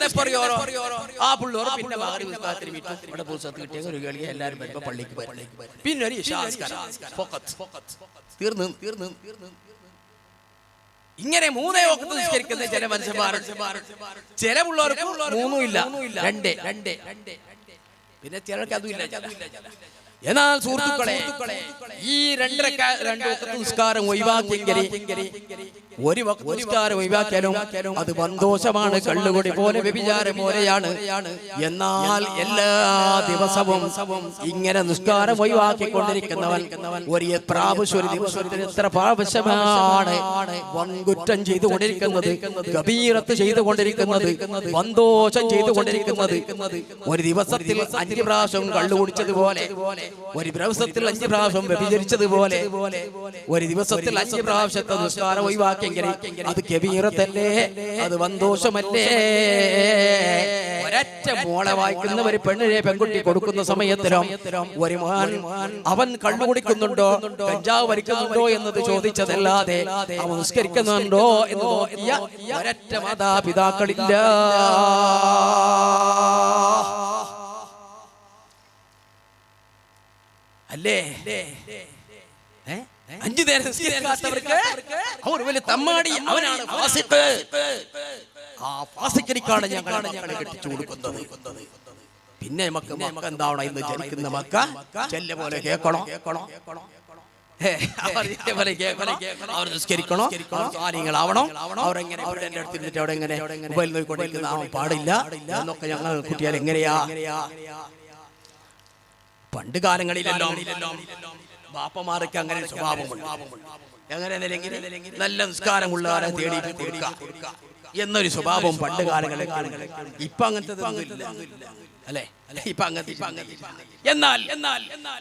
ആ പുള്ളോർ പിന്നെ എല്ലാവരും വരുമ്പോ പള്ളിക്ക് പിന്നെ ഒരു തീർന്നു. ഇങ്ങനെ 3 വഖത്ത് നിസ്കരിക്കുന്ന ചില മനുഷ്യന്മാർ, ചില പിള്ളേർക്ക് 3 ഇല്ല 2. പിന്നെ ചിലർക്ക് അതും ഇല്ല. എന്നാൽ സുഹൃത്തുക്കളെ, ഈ രണ്ട് വഖത്ത് നിസ്കാരം ഒഴിവാക്കിയെങ്കിൽ, ഒരു വഖത്ത് നിസ്കാരം ഒഴിവാക്കിയാലും അത് സന്തോഷമാണ്, കള്ളുകുടി പോലെ വ്യഭിചാരം പോലെയാണ്. എന്നാൽ എല്ലാ ദിവസവും ഇങ്ങനെ നിസ്കാരം ഒഴിവാക്കിക്കൊണ്ടിരിക്കുന്നവൻ ഒരു ദിവസത്തിൽ എത്ര പ്രാവശ്യമാണ് വൻകുറ്റം ചെയ്തുകൊണ്ടിരിക്കുന്നത്, കബീറത്ത് ചെയ്തുകൊണ്ടിരിക്കുന്നത്, സന്തോഷം ചെയ്തുകൊണ്ടിരിക്കുന്നത്. ഒരു ദിവസത്തിൽ 5 പ്രാവശ്യം കള്ളു കുടിച്ചതുപോലെ, ഒരു ദിവസത്തിൽ 5 പ്രാവശ്യം വ്യഭിചരിച്ചതുപോലെ, ഒരു ദിവസത്തിൽ 5 പ്രാവശ്യത്തെ നിസ്കാരം ഒഴിവാക്കിയെങ്കിൽ അത് കബീറത്തല്ലേ, അത് സന്തോഷമല്ലേ? ഒരൊറ്റ മോളെ വായിക്കുന്ന ഒരു പെണ്ണിനെ പെൺകുട്ടി കൊടുക്കുന്ന സമയത്തിലും ഒരു മോൻ അവൻ കള്ളു കുടിക്കുന്നുണ്ടോ, കഞ്ചാവ് വലിക്കുന്നുണ്ടോ എന്നത് ചോദിച്ചതല്ലാതെ അവൻ നിസ്കരിക്കുന്നുണ്ടോ എന്ന് നോക്കിയ ഒരൊറ്റ മാതാപിതാക്കളില്ല. അല്ലേ? 5 നേരം നിസ്കരിക്കാത്തവർക്ക് അവർ വലിയ തമ്മാടി, അവനാണ് ഫാസിഖ്. ആ ഫാസിഖിനിക്കാണ് ഞങ്ങൾ മക്കളെ കെട്ടിച്ചു കൊടുക്കുന്നത്. പിന്നെ മക്ക എന്താണ് ഇന്ന് ജനിക്കുന്ന മക്ക ചെല്ല പോലെ കേൾക്കണോ, അവർ നിസ്കരിക്കണോ, കാര്യങ്ങളാവണോ, അവരെങ്ങനെ എന്റെ അടുത്തിരുന്നിട്ട് അവിടെ എങ്ങനെ മൊബൈൽ നോക്കിക്കൊണ്ടിരിക്കുന്ന പാടില്ല എന്നൊക്കെ ഞങ്ങൾ കുട്ടിയാൽ എങ്ങനെയാ? പണ്ട് കാലങ്ങളിലെല്ലാം ബാപ്പമാർക്ക് അങ്ങനെ സ്വഭാവമുണ്ട്. എങ്ങനെ നല്ല നിസ്കാരമുള്ളവരെ തേടിയിട്ട് കൊടുക്കുക എന്നൊരു സ്വഭാവം പണ്ട് കാലങ്ങളിൽ. ഇപ്പൊ അങ്ങനത്തെ അല്ലേ? ഇപ്പൊ അങ്ങനത്തെ. എന്നാൽ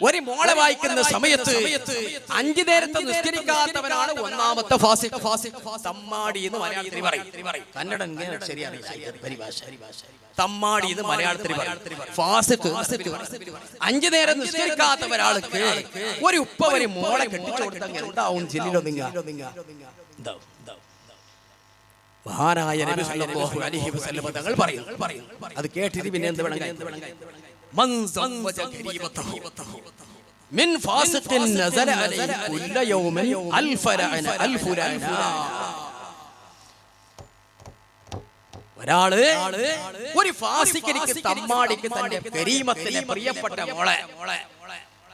ഒരു മോളെ വായിക്കുന്ന സമയത്ത് 5 നേരത്തെ നിസ്കരിക്കാത്തവനാണ് ഒന്നാമത്തെ ഫാസിഖ്. തമ്മാടി എന്ന് മലയാളത്തിൽ പറയും. കന്നഡ ശരിയാണ് പരിഭാഷ. തമ്മാടി എന്ന് മലയാളത്തിൽ പറയും. ഫാസിഖ് 5 നേരം നിസ്കരിക്കാത്ത ഒരാൾക്ക് ഒരു ഉപ്പ ഒരു മോളെ കെട്ടിച്ചു കൊടുത്താൽ എന്താവും? ജില്ലയിലോ മഹാനായ നബി സല്ലല്ലാഹു അലൈഹി വസല്ലം തങ്ങൾ പറയും. അത് കേട്ടിട്ട് പിന്നെ എന്ത് വേണം? മൻ സവ്വജ ഖരീബതഹു മിൻ ഫാസിഖിൻ നസല അലൈഹി കുല്ല യൗമിൻ അൽഫ് ലഅന. ഒരാള് ഒരു ഫാസിഖിനിക്ക് തമ്മാടിക്ക് തന്റെ കരീമത്തിലെ പ്രിയപ്പെട്ട മോളെ,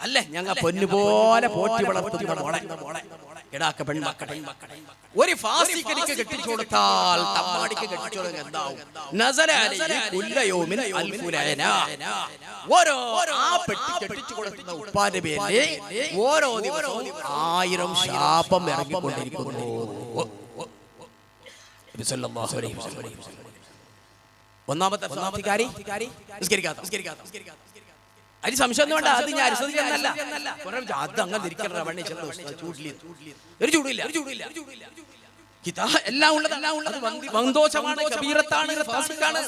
അല്ലേ ഞങ്ങൾ പൊന്നുപോലെ പോറ്റി വളർത്തുന്ന മോളെ, ഇടാക്ക പെൺമക്കളെ ഒരു ഫാസിഖിനിക്ക് കെട്ടിച്ചു കൊടുത്താൽ, തമ്മാടിക്ക് കെട്ടിച്ചു കൊടുത്താൽ എന്താവും? നസല അലൈഹി കുല്ല യൗമിൻ അൽഫ് ലഅന. ഓരോ ആ പെട്ടി കെട്ടിച്ചു കൊടുക്കുന്ന ഉപ്പാന്റെ പേരിൽ ഓരോ ദിവസവും 1000 ശാപം ഇറങ്ങിക്കൊണ്ടിരിക്കുന്നു. നബി സല്ലല്ലാഹു അലൈഹി വസല്ലം ഒന്നാമത്തെ ഫാസിഖാരി നിസ്കരിക്കാത്ത. അതിന് സംശയം വേണ്ട, അത് ഞാൻ അരിസതില്ല. അത് അങ്ങനെ ചൂടില്ല. എല്ലാം ഉള്ളത് സന്തോഷമാണ്, കബീറത്താണ്, ഫാസിഖാണ്.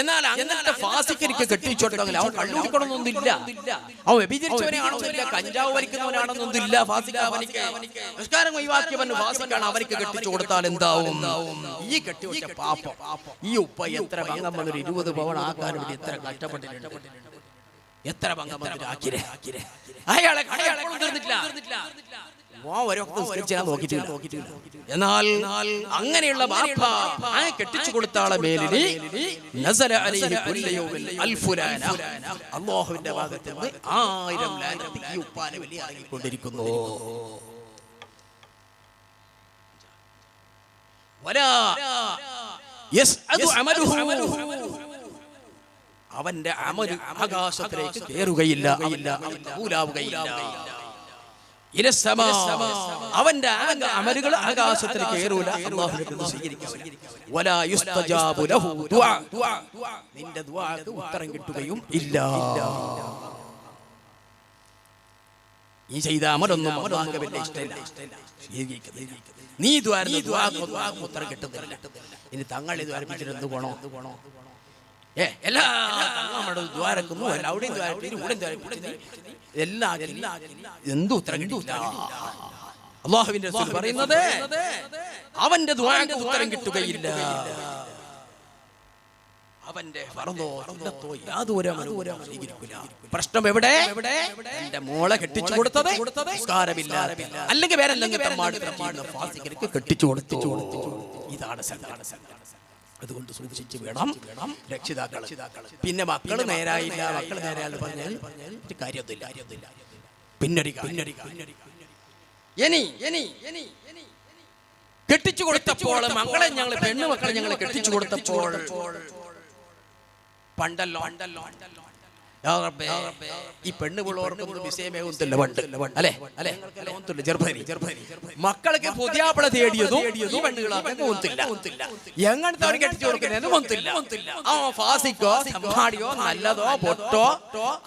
എന്നാൽ അങ്ങനത്തെ ഫാസിഖിനിക്ക് കെട്ടിച്ചോട്ടെങ്കിൽ അവൻ കള്ളുകുടിക്കണമെന്നൊന്നുമില്ല, അവൻ വ്യഭിചരിച്ചവനാണെന്നില്ല, കഞ്ചാവ് വലിക്കുന്നവനാണെന്നൊന്നുമില്ല. ഫാസിഖ് നിസ്കാരം ഒഴിവാക്കിയവൻ ഫാസിഖാണ്. അവർക്ക് കെട്ടിച്ചു കൊടുത്താൽ എന്താവും? ഈ കെട്ടിവെച്ച പാപ്പം ഈ ഉപ്പ എത്ര ഭംഗം വന്നൊരു 20 പവൻ ആക്കാൻ വേണ്ടി എത്ര കഷ്ടപ്പെട്ടിട്ടുണ്ട്, എത്ര ഭംഗം വന്നിട്ട് അയാളെ തീർന്നിട്ടില്ല. എന്നാൽ അങ്ങനെയുള്ള ബാപ്പ കെട്ടിച്ചു കൊടുത്താളെ മേലിന് അല്ലാഹുവിന്റെ ഭാഗത്ത് നിന്ന് 1000 ലാനത്ത് ഈ ഉപ്പാനെ വലിയ ഇറങ്ങിക്കൊണ്ടിരിക്കുന്നു. അവന്റെ അമൽ ആകാശത്തിലേക്ക് കയറുകയില്ല, അവന്റെ അമലുകൾ ആകാശത്തിൽ കയറൂല, നിന്റെ ദുആക്ക് ഉത്തരം കിട്ടുകയും ഇല്ല. ഈ ചെയ്ത അമലൊന്നും ഇഷ്ടമില്ല, നീ ഉത്തരം കിട്ടുന്നില്ല. ഇനി തങ്ങൾ ഇത് ആരംഭിച്ചിട്ട് എന്ത് പോണോ? എല്ലാ ദ്വാരക്കുന്നു, അവിടെയും എന്ത് ഉത്തരം കിട്ടില്ല. അല്ലാഹുവിന്റെ റസൂൽ പറയുന്നത് അവന്റെ ദുആക്ക് ഉത്തരം കിട്ടുകയില്ല. അവന്റെ ഫർദോ സുന്നത്തോ യാതൊരു അമലും സ്വീകരിക്കില്ല. പ്രശ്നം എവിടെ? എന്റെ മോളെ കെട്ടിച്ചു കൊടുത്തത് നിസ്കാരമില്ല, അല്ലെങ്കിൽ വേറെ എന്തെങ്കിലും ഫാസിഖിനിക്ക് കെട്ടിച്ചു കൊടുത്തു. ഇതാണ് അതുകൊണ്ട് സൂക്ഷിച്ച് വേണം രക്ഷിതാക്കൾ. പിന്നെ മക്കള് നേരായില്ല, മക്കള് നേരായെന്ന് പറഞ്ഞാൽ ഒരു കാര്യമൊന്നുമില്ല. പിന്നൊരു ഇനി കെട്ടിച്ചു കൊടുത്തപ്പോൾ മക്കളെ ഞങ്ങൾ പെണ്ണുമക്കളെ ഞങ്ങൾ കെട്ടിച്ചു കൊടുത്തപ്പോൾ പണ്ടല്ലോ ഈ പെണ്ണ് പിള്ളോർക്കും വിഷയമേകുന്നില്ല അല്ലെ അല്ലെ മക്കൾക്ക് പുതിയാപ്പിള തേടിയതും ഈ പെണ്ണുകളൊക്കെ ഒന്നില്ല. എങ്ങനത്തെ അവർ കെട്ടിച്ചു കൊടുക്കുന്നതെന്ന് ഒന്നില്ല. ആ ഫാസിക്കോ സമ്പാടിയോ നല്ലതോ പൊട്ടോ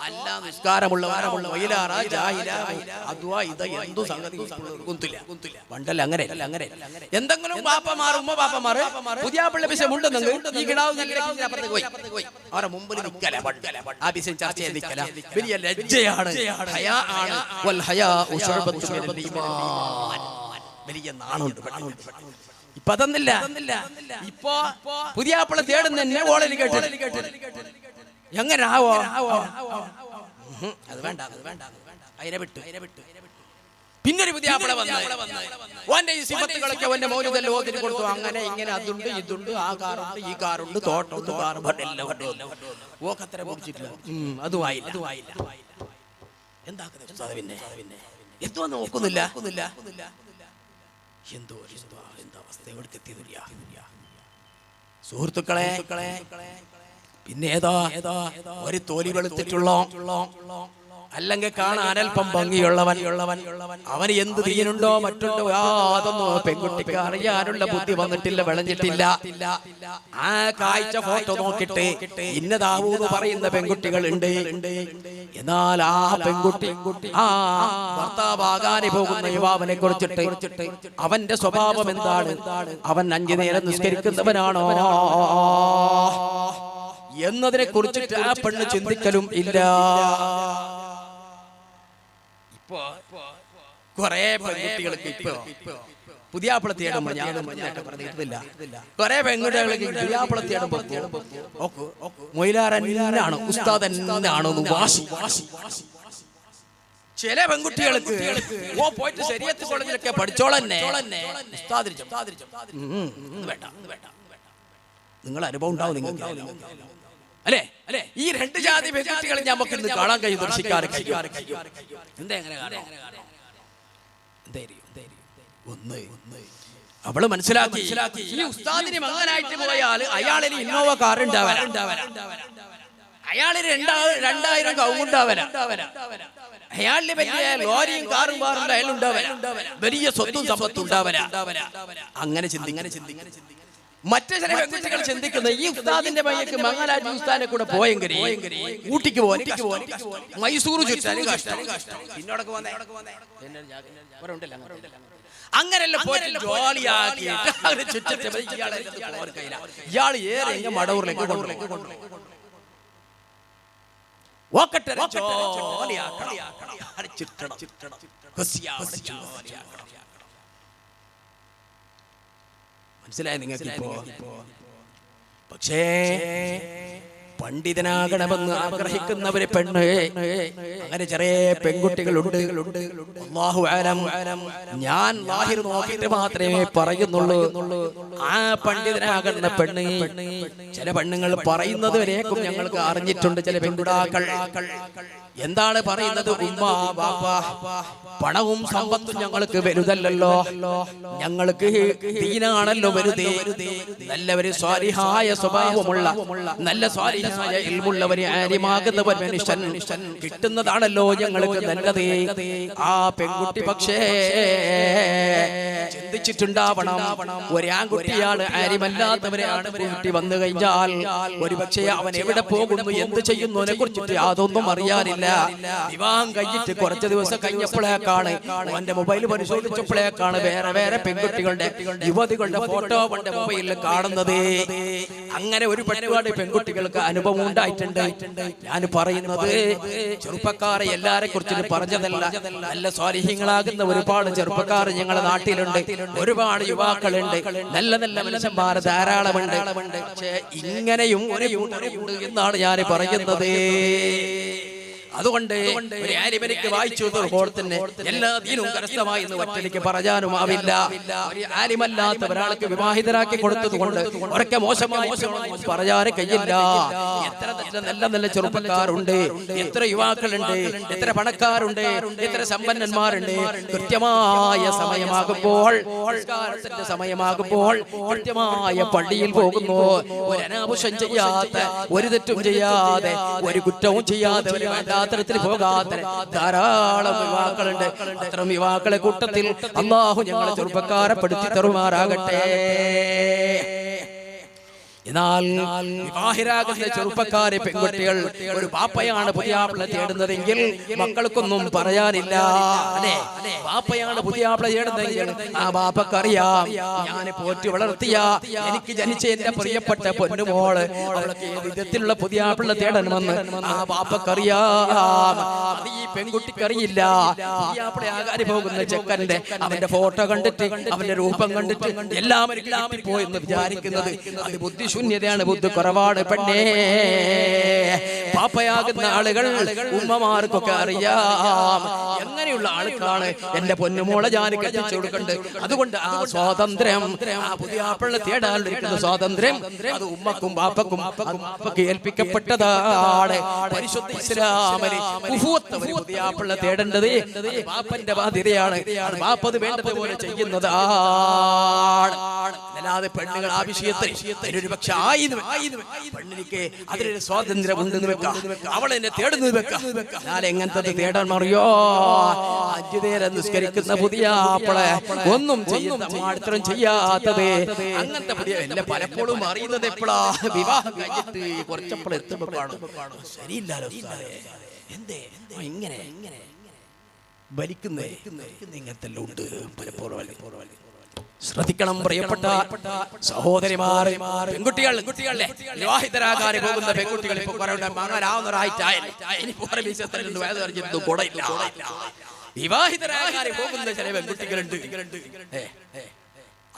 അല്ല നിസ്കാരമുള്ളവരമുള്ള വൈലാറ ജാഹില അദ്വാ ഇത് എന്തു സംഗതി ഒന്നില്ല. പണ്ടല്ല അങ്ങനെ എന്തെങ്കിലും ബാപ്പമാർ ഉമ്മ ബാപ്പമാർ പുതിയാപ്പിള്ള വിഷയമുണ്ടെന്നെങ്കിൽ ഈ കിടാവ് പോയി അവരെ മുമ്പിൽ നിൽക്കല ആ വിഷയം ചർച്ച ചെയ്തിക്കല. വലിയ ലജ്ജയാണ്, വലിയ നാണുണ്ട്. ഇപ്പൊ അതൊന്നില്ല. ഇപ്പൊ പുതിയാപ്പിള തേടുന്നെ ഓളലി കേട്ട് എങ്ങനെ ആവോ? അത് വേണ്ട അതിനെ വിട്ടു. പിന്നൊരു പുതിയാപ്പിള വന്ന് ഓന്റെ ഈ സിഫത്തുകളൊക്കെ ഓന്റെ മൗലികല്ലോ ഓതിന് കൊടുത്തു. അങ്ങനെ ഇങ്ങനെ അതുണ്ട് ഇതുണ്ട്, ആ കാറുണ്ട് ഈ കാറുണ്ട്, തോട്ടമുണ്ട്, കാറും ഓക്കത്ര കുടിച്ചിട്ടില്ല. അതുമായില്ല. എന്താക്കുന്ന പിന്നെ എന്തോ നോക്കുന്നില്ല. എന്തോ എന്താ അവസ്ഥ എവിടേക്ക് എത്തിയതില്ല. സുഹൃത്തുക്കളെ, പിന്നെ ഏതാ ഒരു തോലി വെളുത്തിട്ടുള്ള അല്ലെങ്കിൽ കാണാൻ അല്പം ഭംഗിയുള്ളവൻ അവന് എന്ത് തീനുണ്ടോ മറ്റുണ്ടോ യാതൊന്നും പെൺകുട്ടിക്ക് അറിയാനുള്ള ബുദ്ധി വന്നിട്ടില്ല, വിളഞ്ഞിട്ടില്ല. ആ കാഴ്ച ഫോട്ടോ നോക്കിട്ട് ഇന്നതാവൂന്ന് പറയുന്ന പെൺകുട്ടികൾ ഉണ്ട്. എന്നാൽ ആ പെൺകുട്ടി ആ ഭർത്താവാകാനെ പോകുന്ന യുവാവിനെ കുറിച്ചിട്ട് അവന്റെ സ്വഭാവം എന്താണ്, അവൻ 5 നേരം നിസ്കരിക്കുന്നവനാണോ എന്നതിനെ കുറിച്ചിട്ട് ആ പെണ്ണ് ചിന്തിക്കലും ഇല്ല. കുറെ പെൺകുട്ടികൾക്ക് ഇപ്പൊ പുതിയാപ്പിള തേടുമ്പോ ഞാൻ പറഞ്ഞിട്ടില്ല. കുറെ പെൺകുട്ടികൾക്ക് പുതിയാപ്പിള തേടുമ്പോ മൊയിലാറാണ് ഉസ്താദ് എന്നാണോ വാശി. ചില പെൺകുട്ടികൾക്ക് പോയിട്ട് ശരീഅത്ത് കോളേജിലൊക്കെ പഠിച്ചോളന്നെ വേണ്ട. നിങ്ങൾ അനുഭവം ഉണ്ടാവും നിങ്ങൾക്ക് അല്ലേ? ഈ 2 ജാതി പെൺകുട്ടികളെ നമുക്ക് ഇന്ന് കാണാൻ കഴിയും, ദർശിക്കാൻ കഴിയും. എന്താ എങ്ങനെ കാണാം? ഒന്ന് അവള് മനസ്സിലാക്കി ഈ ഉസ്താദിന് മകനായിട്ട് പോയാൽ അയാളിന് ഇന്നോവ കാർ ഉണ്ടാവരാ, അയാളിന് 2000 കവുണ്ടാവരാ, അയാളിന് വലിയ ലോറിയും കാറും പാറുണ്ട് അയാളുണ്ടാവരാ, വലിയ സ്വത്തും സമ്പത്തും ഉണ്ടാവരാ. അങ്ങനെ ചിന്തിങ്ങനെ മറ്റു ചില പെൺകുട്ടികൾ ചിന്തിക്കുന്ന ഈ ഉസ്താദിന്റെ പയ്യക്ക് മംഗലാജി ഉസ്താദിനെ കൂടെ പോയെങ്കിൽ ഊട്ടിക്ക് പോകാൻ മൈസൂർ ചുറ്റാനും അങ്ങനെയല്ല പോയിട്ട് ജോലിയാക്കിയിട്ട് ഇയാൾ ഏറെ മടവൂരിലേക്ക് മനസ്സിലായി നിങ്ങൾക്ക്? പക്ഷേ പണ്ഡിതനാകണമെന്ന് ആഗ്രഹിക്കുന്നവരെ പെണ്ണ് അങ്ങനെ ചെറിയ പെൺകുട്ടികളുണ്ട്. അല്ലാഹു അലം, ഞാൻ ലാഹിർ നോക്കിയിട്ട് മാത്രമേ പറയുന്നുള്ളൂ. ആ പണ്ഡിതനാകുന്ന പെണ്ണ് ചില പെണ്ണുങ്ങൾ പറയുന്നത് വരേക്കും ഞങ്ങൾക്ക് അറിഞ്ഞിട്ടുണ്ട്. ചില പെൺകുടാക്കൾ എന്താണ് പറയുന്നത്? ഉമ്മ ബാപ്പ പണവും സമ്പത്തും ഞങ്ങൾക്ക് വലുതല്ലല്ലോ, ഞങ്ങൾക്ക് ദീനാണല്ലോ വലുതേ. നല്ലവര് സ്വാലിഹായ സ്വഭാവമുള്ള നല്ല സ്വാലിഹായ ഇൽമുള്ളവരെ ആര്യമാകുന്നവർ മനുഷ്യൻ കിട്ടുന്നതാണല്ലോ ഞങ്ങൾക്ക് നല്ലത്. ആ പെൺകുട്ടി പക്ഷേ ചിന്തിച്ചിട്ടുണ്ടാവണം, ഒരാൺകുട്ടിയാണ് ആര്യമല്ലാത്തവരെ ആൺകുട്ടി വന്നു കഴിഞ്ഞാൽ ഒരുപക്ഷെ അവൻ എവിടെ പോകുന്നു എന്ത് ചെയ്യുന്നതിനെ കുറിച്ചിട്ട് യാതൊന്നും അറിയാനില്ല. വിവാഹം കഴിഞ്ഞിട്ട് കുറച്ച് ദിവസം കഴിഞ്ഞപ്പോഴേക്കാണ് അവന്റെ മൊബൈൽ പരിശോധിച്ചപ്പോഴേക്കാണ് വേറെ പെൺകുട്ടികളുടെ യുവതികളുടെ ഫോട്ടോ അവന്റെ മൊബൈലിൽ കാണുന്നത്. അങ്ങനെ ഒരുപാട് പെൺകുട്ടികൾക്ക് അനുഭവം ഉണ്ടായിട്ടുണ്ട്. ഞാൻ പറയുന്നത് ചെറുപ്പക്കാരെ എല്ലാരെ കുറിച്ചും പറഞ്ഞതല്ല. നല്ല സ്വാലിഹ്യങ്ങളാകുന്ന ഒരുപാട് ചെറുപ്പക്കാർ ഞങ്ങളുടെ നാട്ടിലുണ്ട്, ഒരുപാട് യുവാക്കളുണ്ട്, നല്ല നല്ല മനുഷ്യന്മാർ ധാരാളമുണ്ട്. പക്ഷേ ഇങ്ങനെയും ഒരു ഉണ്ട് എന്നാണ് ഞാൻ പറയുന്നത്. അതുകൊണ്ട് ഒരു ആലിമനിക്ക് വായിച്ചു പോലെ തന്നെ എല്ലാ ദീനും കരസ്ഥമായി എന്ന് ഒറ്റയ്ക്ക് പറയാനും ആവില്ല. ഒരു ആലിമല്ലാത്ത ഒരാൾക്ക് വിവാഹിതരാക്കി കൊടുത്തത് കൊണ്ട് അവരൊക്കെ മോശമായി പറയാനും കഴിയില്ല. എത്ര നല്ല നല്ല ചെറുപ്പക്കാരുണ്ട്, എത്ര യുവാക്കളുണ്ട്, എത്ര പണക്കാരുണ്ട്, എത്ര സമ്പന്നന്മാരുണ്ട്. കൃത്യമായ സമയമാകുമ്പോൾ കൃത്യമായ പള്ളിയിൽ പോകുന്നു. ഒരു അനാവശ്യം ചെയ്യാത്ത, ഒരു തെറ്റും ചെയ്യാതെ, ഒരു കുറ്റവും ചെയ്യാതെ, ഒരു വേണ്ടാത്തരത്തിൽ പോകാത്ത ധാരാളം യുവാക്കളുണ്ട്. അത്തരം യുവാക്കളെ കൂട്ടത്തിൽ അല്ലാഹു ഞങ്ങളെ ചെറുപ്പക്കാരെ പെടുത്തി തരുമാറാകട്ടെ. എന്നാൽ വിവാഹിതരാകുന്ന ചെറുപ്പക്കാരെ പെൺകുട്ടികൾ ഒരു ബാപ്പയാണ് പുതിയാപ്പിള തേടുന്നതെങ്കിൽ മക്കൾക്കൊന്നും പറയാനില്ല. അല്ലേ, ബാപ്പയാണ് പുതിയാപ്പിള തേടുന്നതെങ്കിൽ ആ ബാപ്പക്കറിയാം ഞാൻ പോറ്റി വളർത്തിയ എനിക്ക് ജനിച്ച എന്റെ പ്രിയപ്പെട്ട പൊന്നുമോള് അവൾക്ക് ഏത് വിധത്തിലുള്ള പുതിയാപ്പിള തേടണമെന്ന് ആ ബാപ്പക്കറിയാം. അത് ഈ പെൺകുട്ടിക്കറിയില്ല. പുതിയാപ്പിള ആകാരി പോകുന്ന ചെക്കന്റെ അവന്റെ ഫോട്ടോ കണ്ടിട്ട്, അവന്റെ രൂപം കണ്ടിട്ട് എല്ലാവരും പോയെന്ന് വിചാരിക്കുന്നത് അത് ബുദ്ധിശൂന്യതയാണ്, ബുദ്ധി കുറവാണ്. പെണ്ണേ, പാപ്പയാകുന്ന ആളുകൾ ഉമ്മമാർക്കൊക്കെ അറിയാം എങ്ങനെയുള്ള ആൾക്കാണ് എന്റെ പൊന്നുമോളെ ഞാൻ കെട്ടിച്ചു കൊടുക്കണ്ട്. അതുകൊണ്ട് ആ സ്വാതന്ത്ര്യം, ആ പുതിയാപ്പിള തേടാനിരിക്കുന്ന സ്വാതന്ത്ര്യം അത് ഉമ്മക്കും ബാപ്പക്കും ഏൽപ്പിക്കപ്പെട്ടതാണ്. പരിശുദ്ധ ഇസ്ലാമിൽ പുതിയാപ്പിള തേടേണ്ടത് ബാപ്പന്റെ ബാധ്യതയാണ്. ബാപ്പത് വേണ്ടതുപോലെ ചെയ്യുന്നതാണ്. അല്ലാതെ പെണ്ണുങ്ങൾ ആ വിഷയത്തിൽ ഒരു പക്ഷെ പെണ്ണിനിക്ക് അതിലൊരു സ്വാതന്ത്ര്യം ഉണ്ടെന്ന് വെക്കാം, അവൾ എന്നെ തേടുന്നത് വെക്കാം. ഞാൻ എങ്ങനത്തെ തേടാൻ അറിയോ? 5 നേരം നിസ്കരിക്കുന്ന പുതിയാപ്പിളെ ഒന്നും അടുത്തരം ചെയ്യാത്തത്, അങ്ങനത്തെ പുതിയ എല്ലാം പലപ്പോഴും അറിയുന്നത് എപ്പോഴാ? വിവാഹം കഴിഞ്ഞിട്ട് കുറച്ചപ്പോൾ എത്തുമ്പോ ശരിയില്ലല്ലോ എന്തേ ഇങ്ങനെ വലിക്കുന്നേ, ഇങ്ങനത്തെ ഉണ്ട് പലപ്പോഴും. ശ്രദ്ധിക്കണം പ്രിയപ്പെട്ട സഹോദരിമാരെ, പെൺകുട്ടികൾ, വിവാഹിതരാകാൻ പോകുന്ന പെൺകുട്ടികൾ ഇപ്പൊ വിവാഹിതരാകാൻ പോകുന്ന ചില പെൺകുട്ടികളുണ്ട്.